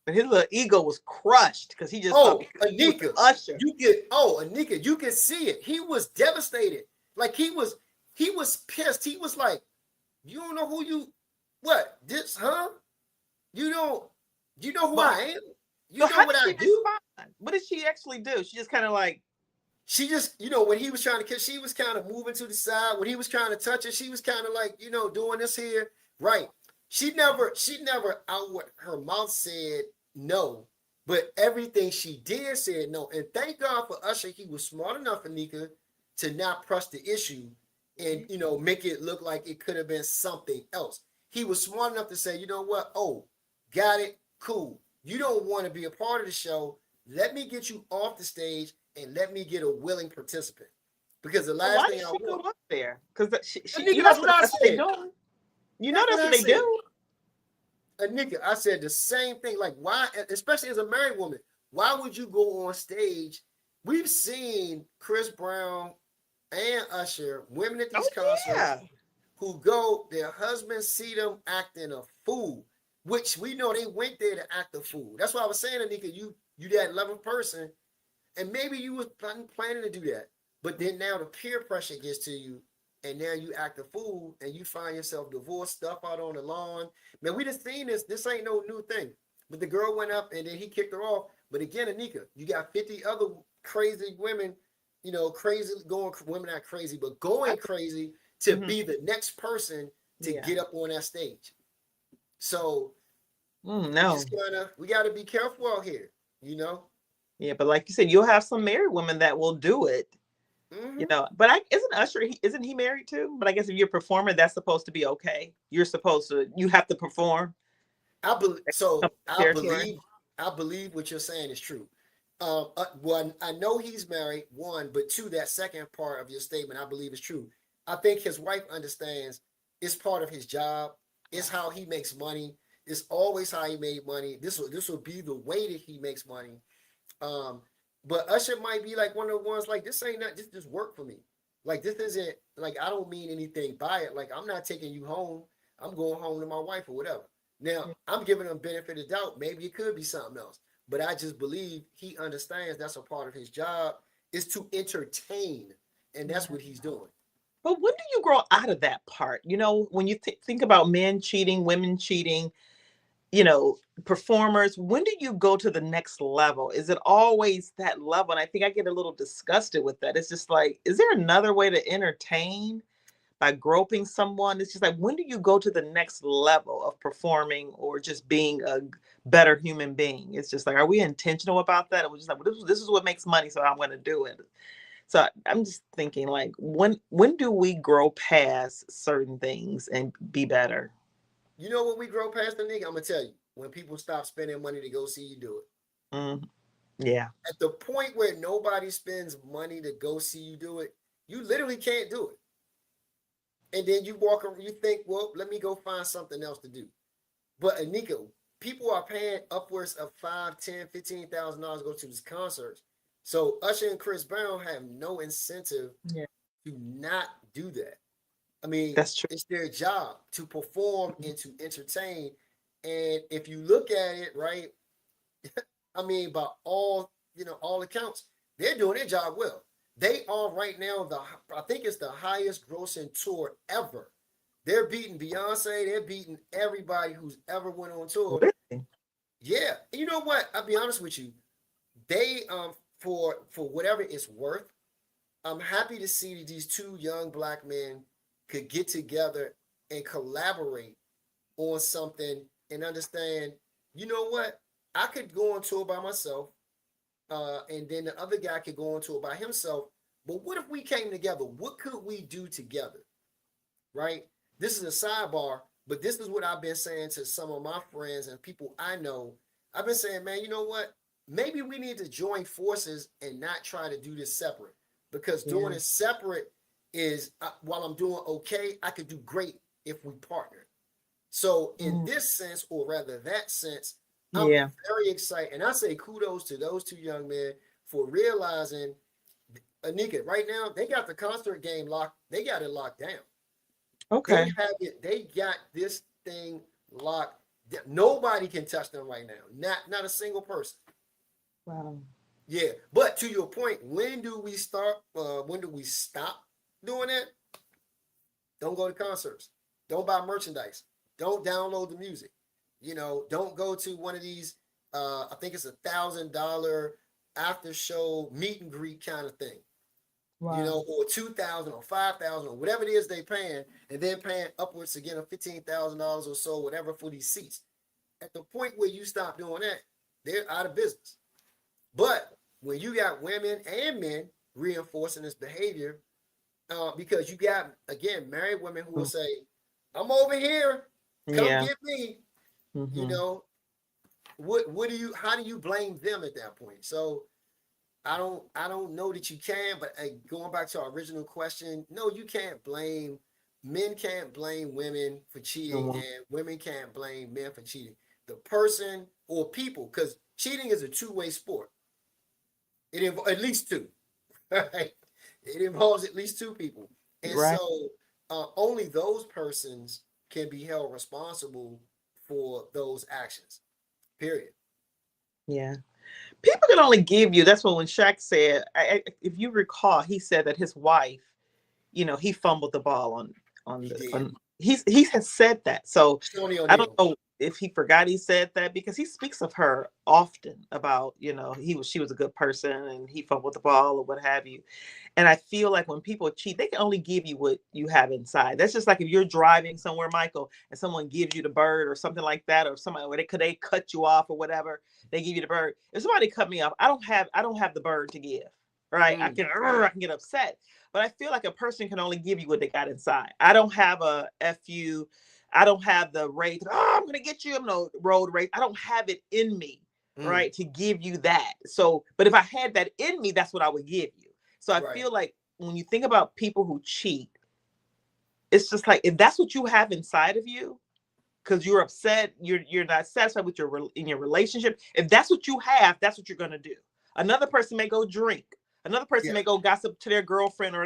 But his little ego was crushed because he just Anika, Usher. Anika, you can see it. He was devastated. Like he was pissed. He was like, you don't know who you, what, this, huh? You know who I am? You know what I do? What did she actually do? She just kind of like, she just, when he was trying to kiss, she was kind of moving to the side. When he was trying to touch her, she was kind of like, doing this here. Right. She never outward her mouth said no, but everything she did said no. And thank God for Usher, he was smart enough, Anika, to not press the issue and, make it look like it could have been something else. He was smart enough to say, you know what? Oh, got it. Cool. You don't want to be a part of the show. let me get you off the stage and let me get a willing participant. Because the But last why thing did I she go want, up there? Because Anika, you know that's what I that's what they said. doing. You know That's what that's I what they said. do. Anika, I said the same thing. Like, why, especially as a married woman, why would you go on stage? We've seen Chris Brown and Usher, women at these Oh concerts yeah. who go, their husbands see them acting a fool, which we know they went there to act a fool. That's why I was saying, Anika, you that 11th person, and maybe you was planning to do that, but then now the peer pressure gets to you, and now you act a fool, and you find yourself divorced, stuff out on the lawn. Man, we just seen this. This ain't no new thing. But the girl went up, and then he kicked her off. But again, Anika, you got 50 other crazy women, crazy going. Women not crazy, but going crazy to be the next person to get up on that stage. So No. we got to be careful out here, Yeah, but like you said, you'll have some married women that will do it. But isn't Usher, isn't he married too? But I guess if you're a performer, that's supposed to be okay. You have to perform. I believe so. Territory. I believe what you're saying is true. One, I know he's married. One, but two, that second part of your statement, I believe is true. I think his wife understands it's part of his job. It's how he makes money. It's always how he made money. This will be the way that he makes money. But Usher might be like one of the ones like this ain't not just work for me. Like this isn't like I don't mean anything by it. Like I'm not taking you home. I'm going home to my wife or whatever. Now I'm giving him benefit of doubt. Maybe it could be something else. But I just believe he understands that's a part of his job is to entertain, and that's what he's doing. But when do you grow out of that part? When you think about men cheating, women cheating, performers, when do you go to the next level? Is it always that level? And I think I get a little disgusted with that. It's just like, is there another way to entertain by groping someone? It's just like, when do you go to the next level of performing or just being a better human being? It's just like, are we intentional about that? Or we're just like, well, this is what makes money, so I'm going to do it. So I'm just thinking, like, when do we grow past certain things and be better? You know when we grow past the nigga? I'm gonna tell you when people stop spending money to go see you do it. Yeah. At the point where nobody spends money to go see you do it, you literally can't do it. And then you walk around, you think, well, let me go find something else to do. But Anika, people are paying upwards of $5,000, $10,000, $15,000 to go to these concerts. So Usher and Chris Brown have no incentive to not do that. I mean, that's true. It's their job to perform and to entertain. And if you look at it, right, I mean, by all accounts, they're doing their job well. They are right now I think it's the highest grossing tour ever. They're beating Beyonce. They're beating everybody who's ever went on tour. Really? Yeah. You know what? I'll be honest with you. They for whatever it's worth, I'm happy to see that these two young black men could get together and collaborate on something and understand, you know what? I could go on tour by myself, and then the other guy could go on tour by himself. But what if we came together? What could we do together? Right? This is a sidebar, but this is what I've been saying to some of my friends and people I know. I've been saying, man, you know what? Maybe we need to join forces and not try to do this separate. Because doing it separate is, while I'm doing okay, I could do great if we partner. So in this sense, or rather that sense, I'm very excited. And I say kudos to those two young men for realizing, Anika, right now, they got the concert game locked. They got it locked down. Okay. They got this thing locked. Nobody can touch them right now. Not a single person. Wow. Yeah, but to your point, when do we start? When do we stop doing that? Don't go to concerts. Don't buy merchandise. Don't download the music. Don't go to one of these. I think it's $1,000 after show meet and greet kind of thing. Wow. Or 2,000 or 5,000 or whatever it is they paying, and then paying upwards again of $15,000 or so, whatever for these seats. At the point where you stop doing that, they're out of business. But when you got women and men reinforcing this behavior, because you got, again, married women who will say, I'm over here, come get me, what do you, how do you blame them at that point? So I don't know that you can, but going back to our original question, no, you can't blame, men can't blame women for cheating, Mhm. and women can't blame men for cheating. The person or people, because cheating is a two-way sport. It involves at least two, right? It involves at least two people. And Right. so only those persons can be held responsible for those actions, period. Yeah. People can only give you. That's what when Shaq said. If you recall, he said that his wife, he fumbled the ball on He the did. on. He has said that. So Stoney I don't O'Neal. know if he forgot he said that because he speaks of her often about she was a good person and he fumbled the ball or what have you. And I feel like when people cheat, they can only give you what you have inside. That's just like if you're driving somewhere, Michael, and someone gives you the bird or something like that, or somebody where they cut you off or whatever, they give you the bird. If somebody cut me off, I don't have the bird to give. Right? I Mm, can get upset. But I feel like a person can only give you what they got inside. I don't have a FU. I don't have the rage. Oh, I'm gonna get you. I'm no road rage. I don't have it in me, mm, right, to give you that. So, but if I had that in me, that's what I would give you. So I right. feel like when you think about people who cheat, it's just like if that's what you have inside of you, because you're upset, you're not satisfied with in your relationship. If that's what you have, that's what you're gonna do. Another person may go drink. Another person Yeah. may go gossip to their girlfriend or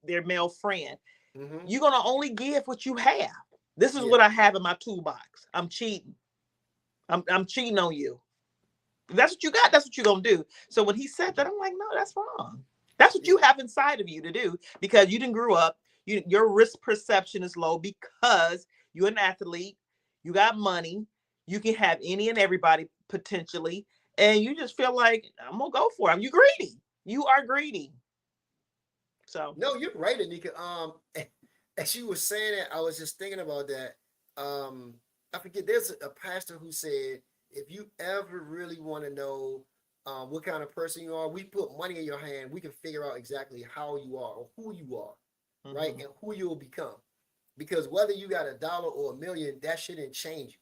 their male friend. Mm-hmm. You're gonna only give what you have. This is Yeah. what I have in my toolbox. I'm cheating. I'm cheating on you. If that's what you got, that's what you're gonna do. So when he said that, I'm like, no, that's wrong. That's what Yeah. you have inside of you to do because you didn't grow up. Your risk perception is low because you're an athlete. You got money. You can have any and everybody potentially, and you just feel like I'm gonna go for it. You greedy. You are greedy. So No, you're right, Anika. As you were saying it, I was just thinking about that. I forget. There's a pastor who said, if you ever really want to know what kind of person you are, we put money in your hand. We can figure out exactly how you are or who you are, right, mhm. and who you will become. Because whether you got $1 or $1,000,000, that shouldn't change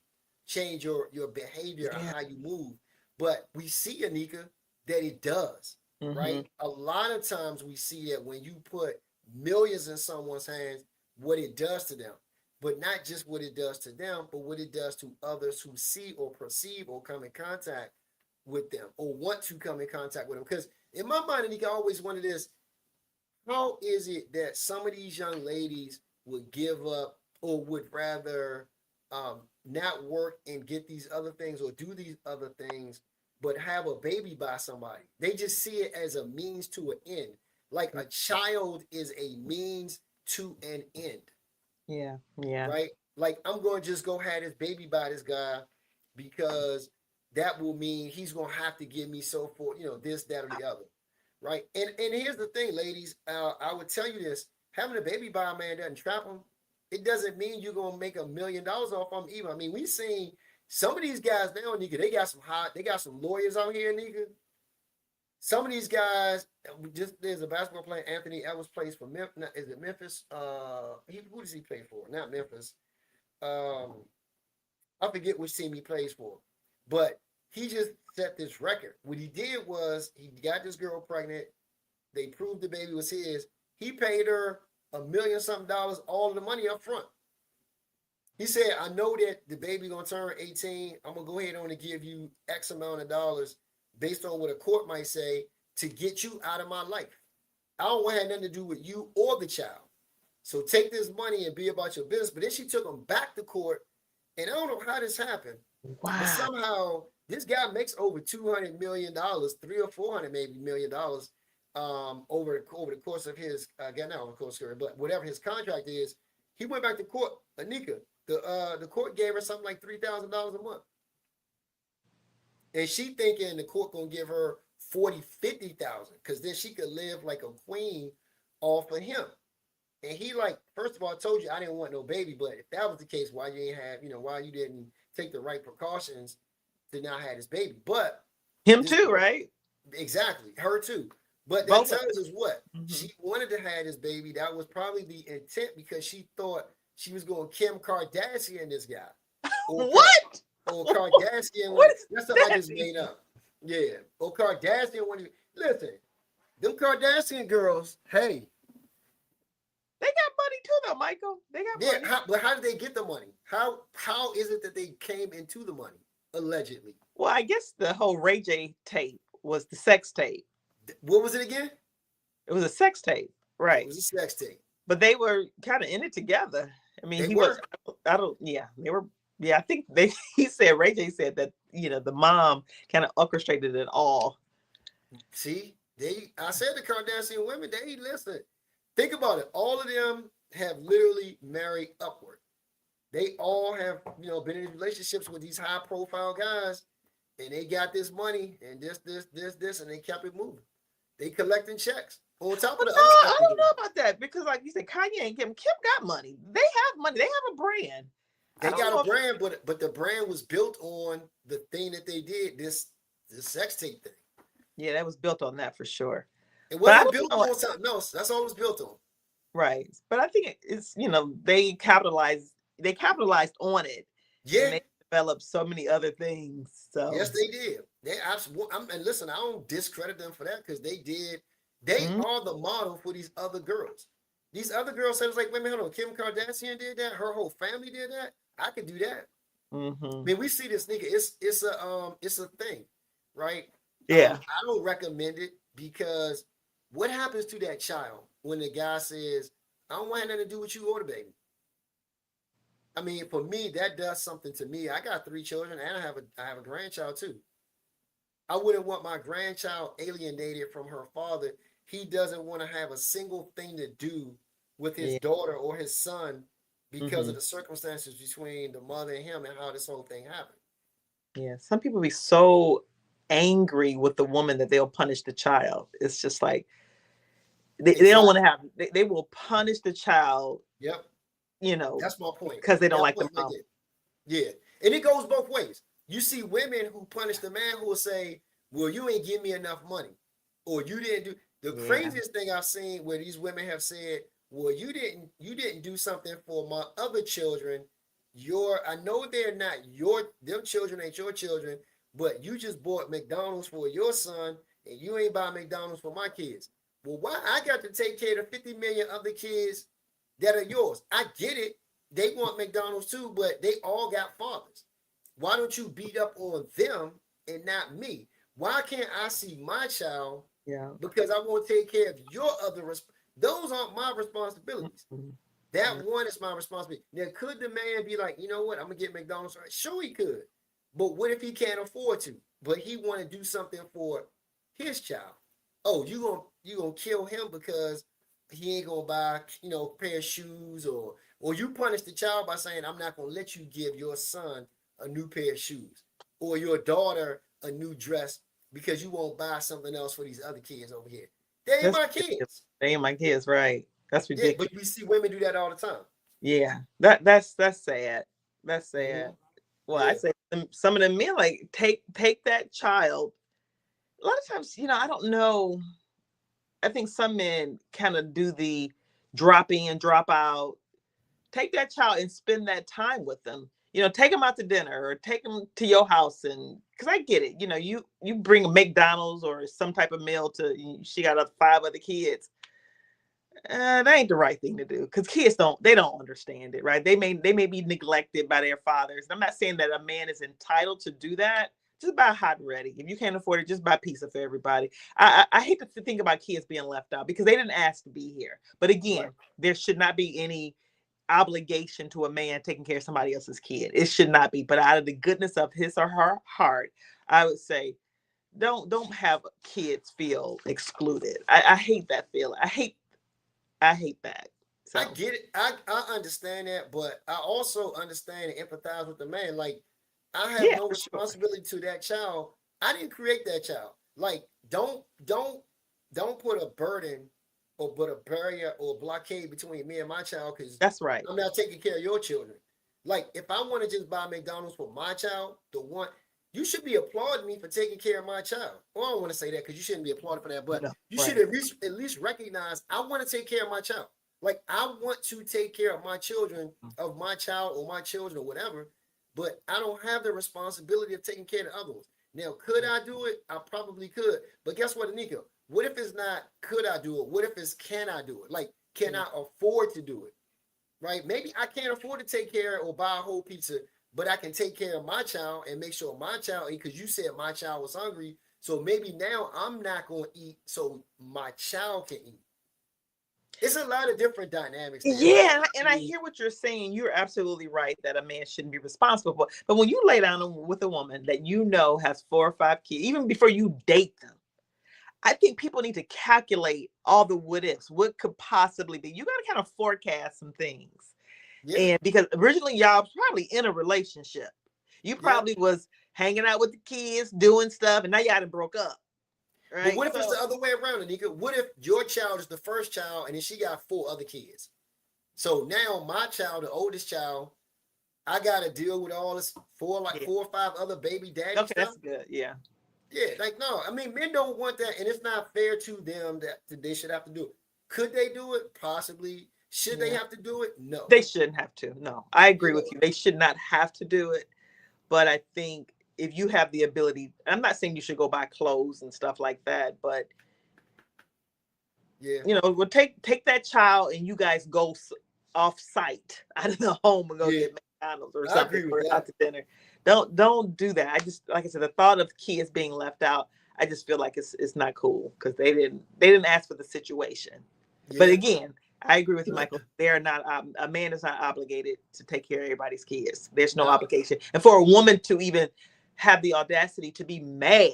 your behavior and Yeah. how you move. But we see, Anika, that it does, right? Mhm. A lot of times we see that when you put millions in someone's hands, what it does to them. But not just what it does to them, but what it does to others who see or perceive or come in contact with them or want to come in contact with them. Because in my mind, Anika, I always wondered this: how is it that some of these young ladies would give up or would rather not work and get these other things or do these other things, but have a baby by somebody? They just see it as a means to an end. Like a child is a means to an end, Yeah. Yeah. right? Like I'm going to just go have this baby by this guy because that will mean he's going to have to give me so forth, this, that, or the other, right? And here's the thing, ladies. I would tell you this: having a baby by a man doesn't trap him. It doesn't mean you're gonna make $1,000,000 off them either. I mean, we've seen some of these guys now, Nika. They got some lawyers out here, Nika. Some of these guys, there's a basketball player, Anthony Edwards, plays for Memphis. Is it Memphis? Who does he play for? Not Memphis. Um, I forget which team he plays for, but he just set this record. What he did was he got this girl pregnant. They proved the baby was his. He paid her $1,000,000 something dollars, all of the money up front. He said, "I know that the baby gonna turn 18. I'm gonna go ahead on and give you X amount of dollars based on what a court might say to get you out of my life. I don't want to have nothing to do with you or the child. So take this money and be about your business." But then she took him back to court, and I don't know how this happened, but Wow. somehow this guy makes over $200 million, 300 or 400 maybe $1,000,000 over the course of his again not on the course career, but whatever his contract is. He went back to court, Anika. The court gave her something like $3,000 a month, and she thinking the court gonna give her 40, 50,000 because then she could live like a queen off of him. And he like, first of all, I told you I didn't want no baby, but if that was the case, why you ain't have, why you didn't take the right precautions to not have this baby? But Him this too, right? exactly her too. But that Both of tells us what them. Hmm. she wanted to have this baby. That was probably the intent because she thought she was going Kim Kardashian this guy, or What? or Kardashian What is that's something I that just mean? made up. Yeah, or Kardashian when you listen, them Kardashian girls, hey, They got money too, though, Michael. They got yeah, money. but how did they get the money? How is it that they came into the money allegedly? Well, I guess the whole Ray J tape was the sex tape. What was it again? It was a sex tape, It right? was a sex tape. But they were kind of in it together. I mean, They he was. were. I don't. Yeah, they were. Yeah, I think they. He said Ray J said that the mom kind of orchestrated it all. See, I said the Kardashian women, they listen. Think about it. All of them have literally married upward. They all have, been in relationships with these high profile guys, and they got this money and this, and they kept it moving. They collecting checks on top of But the no, other stuff I they don't doing. know about that because, like you said, Kanye and Kim got money. They have money. They have a brand. I They don't got know a if brand, but the brand was built on the thing that they did, this sex tape thing. yeah, that was built on that for sure. It But I wasn't don't built know. on something else. That's all it was built on. Right. But I think it's they capitalized on it Yeah. and they developed so many other things. So Yes, they did. They absolutely. And listen, I don't discredit them for that because they did. They are the model for these other girls. These other girls said, "It's like, wait a minute, hold on. Kim Kardashian did that. Her whole family did that. I could do that." I mean, we see this nigga. It's a thing, right? yeah. I don't recommend it because what happens to that child when the guy says, "I don't want nothing to do with you or the baby"? I mean, for me, that does something to me. I got 3 children, and I have a grandchild too. I wouldn't want my grandchild alienated from her father. He doesn't want to have a single thing to do with his Yeah. daughter or his son because Mhm. of the circumstances between the mother and him and how this whole thing happened. Yeah. Some people be so angry with the woman that they'll punish the child. It's just like they don't want to have they will punish the child, Yep. That's my point. because they don't That like the point right mom. there. Yeah. And it goes both ways. You see women who punish the man who will say, "Well, you ain't give me enough money." Or you didn't do the Yeah. craziest thing I've seen where these women have said, "Well, you didn't do something for my other children. I know they're not them children ain't your children, but you just bought McDonald's for your son and you ain't buy McDonald's for my kids. Well, why I got to take care of 50 million other kids that are yours? I get it. They want McDonald's too, but they all got fathers. Why don't you beat up on them and not me? Why can't I see my child? Yeah. Because I want to take care of your other those aren't my responsibilities. Mhm. That one is my responsibility. Now, could the man be like, you know what, I'm gonna get McDonald's? Sure, he could. But what if he can't afford to? But he want to do something for his child. Oh, you gonna kill him because he ain't gonna buy, a pair of shoes, or you punish the child by saying, I'm not gonna let you give your son a new pair of shoes or your daughter a new dress because you won't buy something else for these other kids over here. They ain't That's my ridiculous. kids. They ain't my kids, right? That's Yeah, ridiculous. but we see women do that all the time. Yeah. That's sad. That's sad. Well, I Yeah. say some of the men like take that child. A lot of times, I don't know. I think some men kind of do the drop in, drop out. Take that child and spend that time with them. Take them out to dinner or take them to your house, and because I get it. You bring a McDonald's or some type of meal to. She got 5 other kids. That ain't the right thing to do because kids don't understand it, right? They may be neglected by their fathers. And I'm not saying that a man is entitled to do that. Just buy hot and ready. If you can't afford it, just buy pizza for everybody. I hate to think about kids being left out because they didn't ask to be here. But again, there should not be any obligation to a man taking care of somebody else's kid. It should not be. But out of the goodness of his or her heart, I would say don't have kids feel excluded. I hate that feeling. I hate that. So I get it. I understand that, but I also understand and empathize with the man. Like, I have yeah, no for sure. responsibility to that child. I didn't create that child. Like, don't put a burden or put a barrier or blockade between me and my child because That's right. I'm not taking care of your children. Like, if I want to just buy McDonald's for my child, you should be applauding me for taking care of my child. Well, I don't want to say that because you shouldn't be applauded for that, but No, you right. should at least recognize I want to take care of my child. Like, I want to take care of my children, of my child or my children or whatever, but I don't have the responsibility of taking care of the other ones. Now, could I do it? I probably could. But guess what, Anika? What if it's not could I do it? What if it's can I do it? Like, can I afford to do it? Right? Maybe I can't afford to take care or buy a whole pizza, but I can take care of my child and make sure my child, because you said my child was hungry. So maybe now I'm not going to eat so my child can eat. It's a lot of different dynamics there. Yeah, and I hear what you're saying. You're absolutely right that a man shouldn't be responsible for. But when you lay down with a woman that you know has 4 or 5 kids, even before you date them, I think people need to calculate all the what ifs. What could possibly be? You got to kind of forecast some things. Yeah. And because originally y'all was probably in a relationship. You probably was hanging out with the kids, doing stuff, and now y'all done broke up. Right? But what if it's the other way around, Anika? What if your child is the first child and then she got 4 other kids? So now my child, the oldest child, I got to deal with all this 4 or 5 other baby daddies. Okay, that's good. Yeah. Yeah, like, no, I mean, men don't want that, and it's not fair to them that they should have to do it. Could they do it? Possibly. Should they have to do it? No. They shouldn't have to. No, I agree with you. They should not have to do it. But I think if you have the ability, I'm not saying you should go buy clothes and stuff like that, but we'll take that child and you guys go off site out of the home and go get McDonald's or something or out to dinner. Don't do that. I just, like I said, the thought of kids being left out, I just feel like it's not cool because they didn't ask for the situation. But again, I agree with you, Michael. They are not. A man is not obligated to take care of everybody's kids. There's no obligation, and for a woman to even have the audacity to be mad,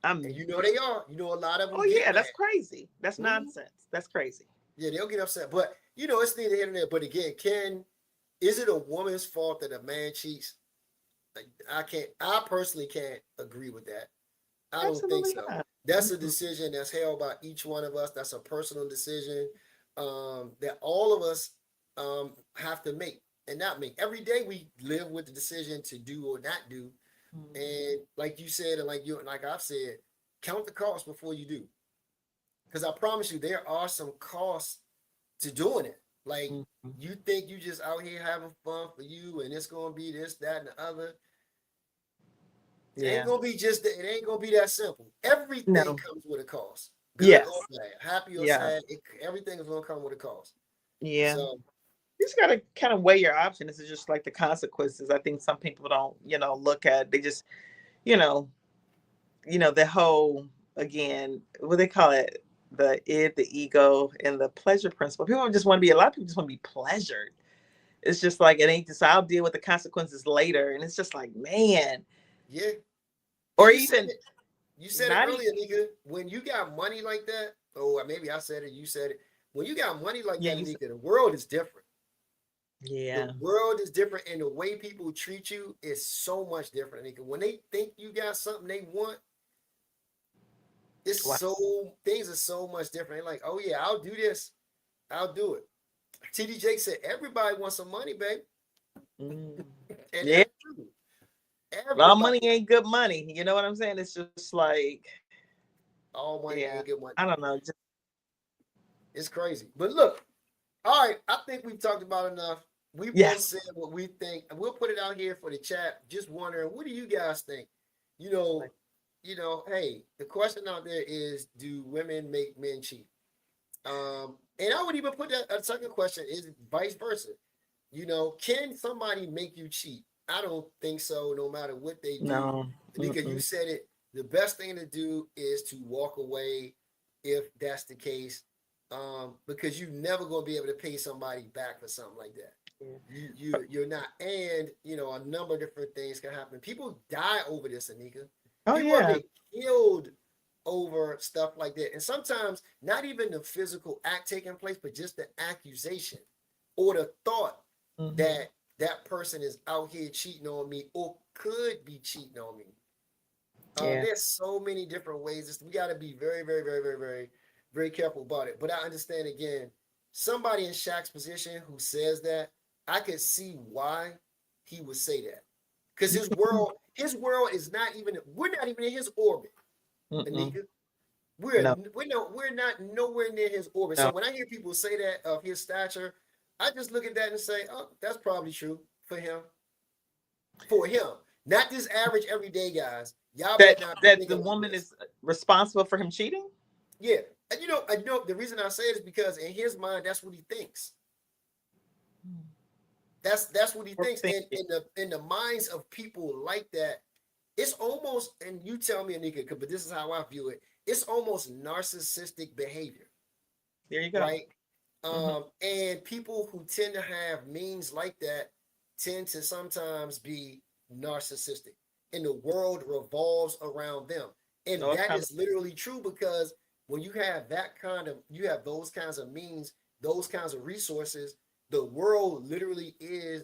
and they are. A lot of them. Oh yeah, that's crazy. That's nonsense. That's crazy. Yeah, they'll get upset, but it's neither here nor there. But again, is it a woman's fault that a man cheats? I personally can't agree with that. I don't think so. Not. That's a decision that's held by each one of us. That's a personal decision that all of us have to make and not make. Every day we live with the decision to do or not do. And like you said, and like I've said, count the cost before you do. Because I promise you, there are some costs to doing it. Like you think you just out here having fun for you, and it's gonna be this, that, and the other. It ain't gonna be it ain't gonna be that simple. Everything comes with a cost. Good or bad, happy or sad, everything is gonna come with a cost. Yeah. So you just gotta kind of weigh your options. It's just like the consequences. I think some people don't, look at. They just, the whole, again, what they call it, the id, the ego, and the pleasure principle. People just want to be. A lot of people just want to be pleasured. It's just like it ain't just. I'll deal with the consequences later, and it's just like, man. Yeah. Or you even you said it earlier, nigga. When you got money like that, or maybe I said it, you said it. When you got money like that, nigga, the world is different. Yeah. The world is different, and the way people treat you is so much different, nigga. When they think you got something they want, things are so much different. They're like, oh yeah, I'll do this. I'll do it. TD Jake said, everybody wants some money, babe. And that's true. All money ain't good money. You know what I'm saying? It's just like all money ain't good money. I don't know. It's crazy. But look, all right, I think we've talked about enough. We both said what we think, and we'll put it out here for the chat. Just wondering, what do you guys think? Hey, the question out there is, do women make men cheat? And I would even put that a second question is vice versa. Can somebody make you cheat? I don't think so, no matter what they do. No. Because you said it, the best thing to do is to walk away if that's the case. Because you're never going to be able to pay somebody back for something like that. Yeah. You're not. And, a number of different things can happen. People die over this, Anika. People get killed over stuff like that. And sometimes not even the physical act taking place, but just the accusation or the thought that person is out here cheating on me or could be cheating on me. There's so many different ways. We got to be very, very, very, very, very, very careful about it. But I understand, again, somebody in Shaq's position who says that, I could see why he would say that. Because his world is not even, we're not even in his orbit, Anika. We're not nowhere near his orbit. No. So when I hear people say that of his stature, I just look at that and say, oh, that's probably true for him. for him, not this average everyday guys. Y'all better not be That thinking the like woman this. is responsible for him cheating? Yeah. And you know, the reason I say it is because in his mind, that's what he thinks. That's what he thinks. And in the minds of people like that, it's almost, and you tell me, Anika, but this is how I view it. It's almost narcissistic behavior. There you go. Right. And people who tend to have means like that tend to sometimes be narcissistic, and the world revolves around them. And that is literally true, because when you have you have those kinds of means, those kinds of resources, the world literally is,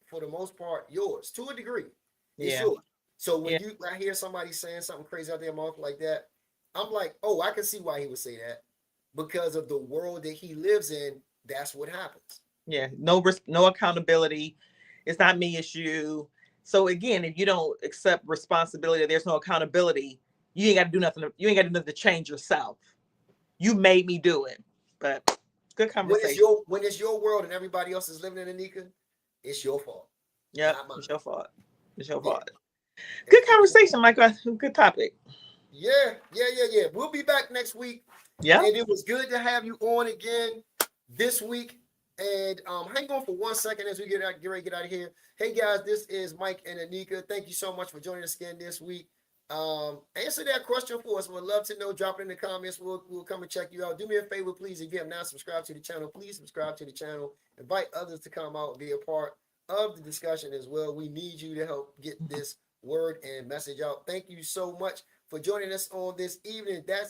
for the most part, yours to a degree. It's yours. So when I hear somebody saying something crazy out their mouth like that, I'm like, oh, I can see why he would say that. Because of the world that he lives in, that's what happens. Yeah, no accountability. It's not me, it's you. So again, if you don't accept responsibility, there's no accountability. You ain't got to do nothing. You ain't got to do nothing to change yourself. You made me do it. But good conversation. When it's your world and everybody else is living in Anika, it's your fault. Yeah, it's your fault. It's your fault. Good conversation, Michael. Good topic. Yeah. We'll be back next week. Yeah. And it was good to have you on again this week. And hang on for 1 second as we get ready to get out of here. Hey guys, this is Mike and Anika. Thank you so much for joining us again this week. Answer that question for us. We'd love to know. Drop it in the comments. We'll come and check you out. Do me a favor, please. If you have not subscribed to the channel, please subscribe to the channel. Invite others to come out and be a part of the discussion as well. We need you to help get this word and message out. Thank you so much for joining us on this evening. That's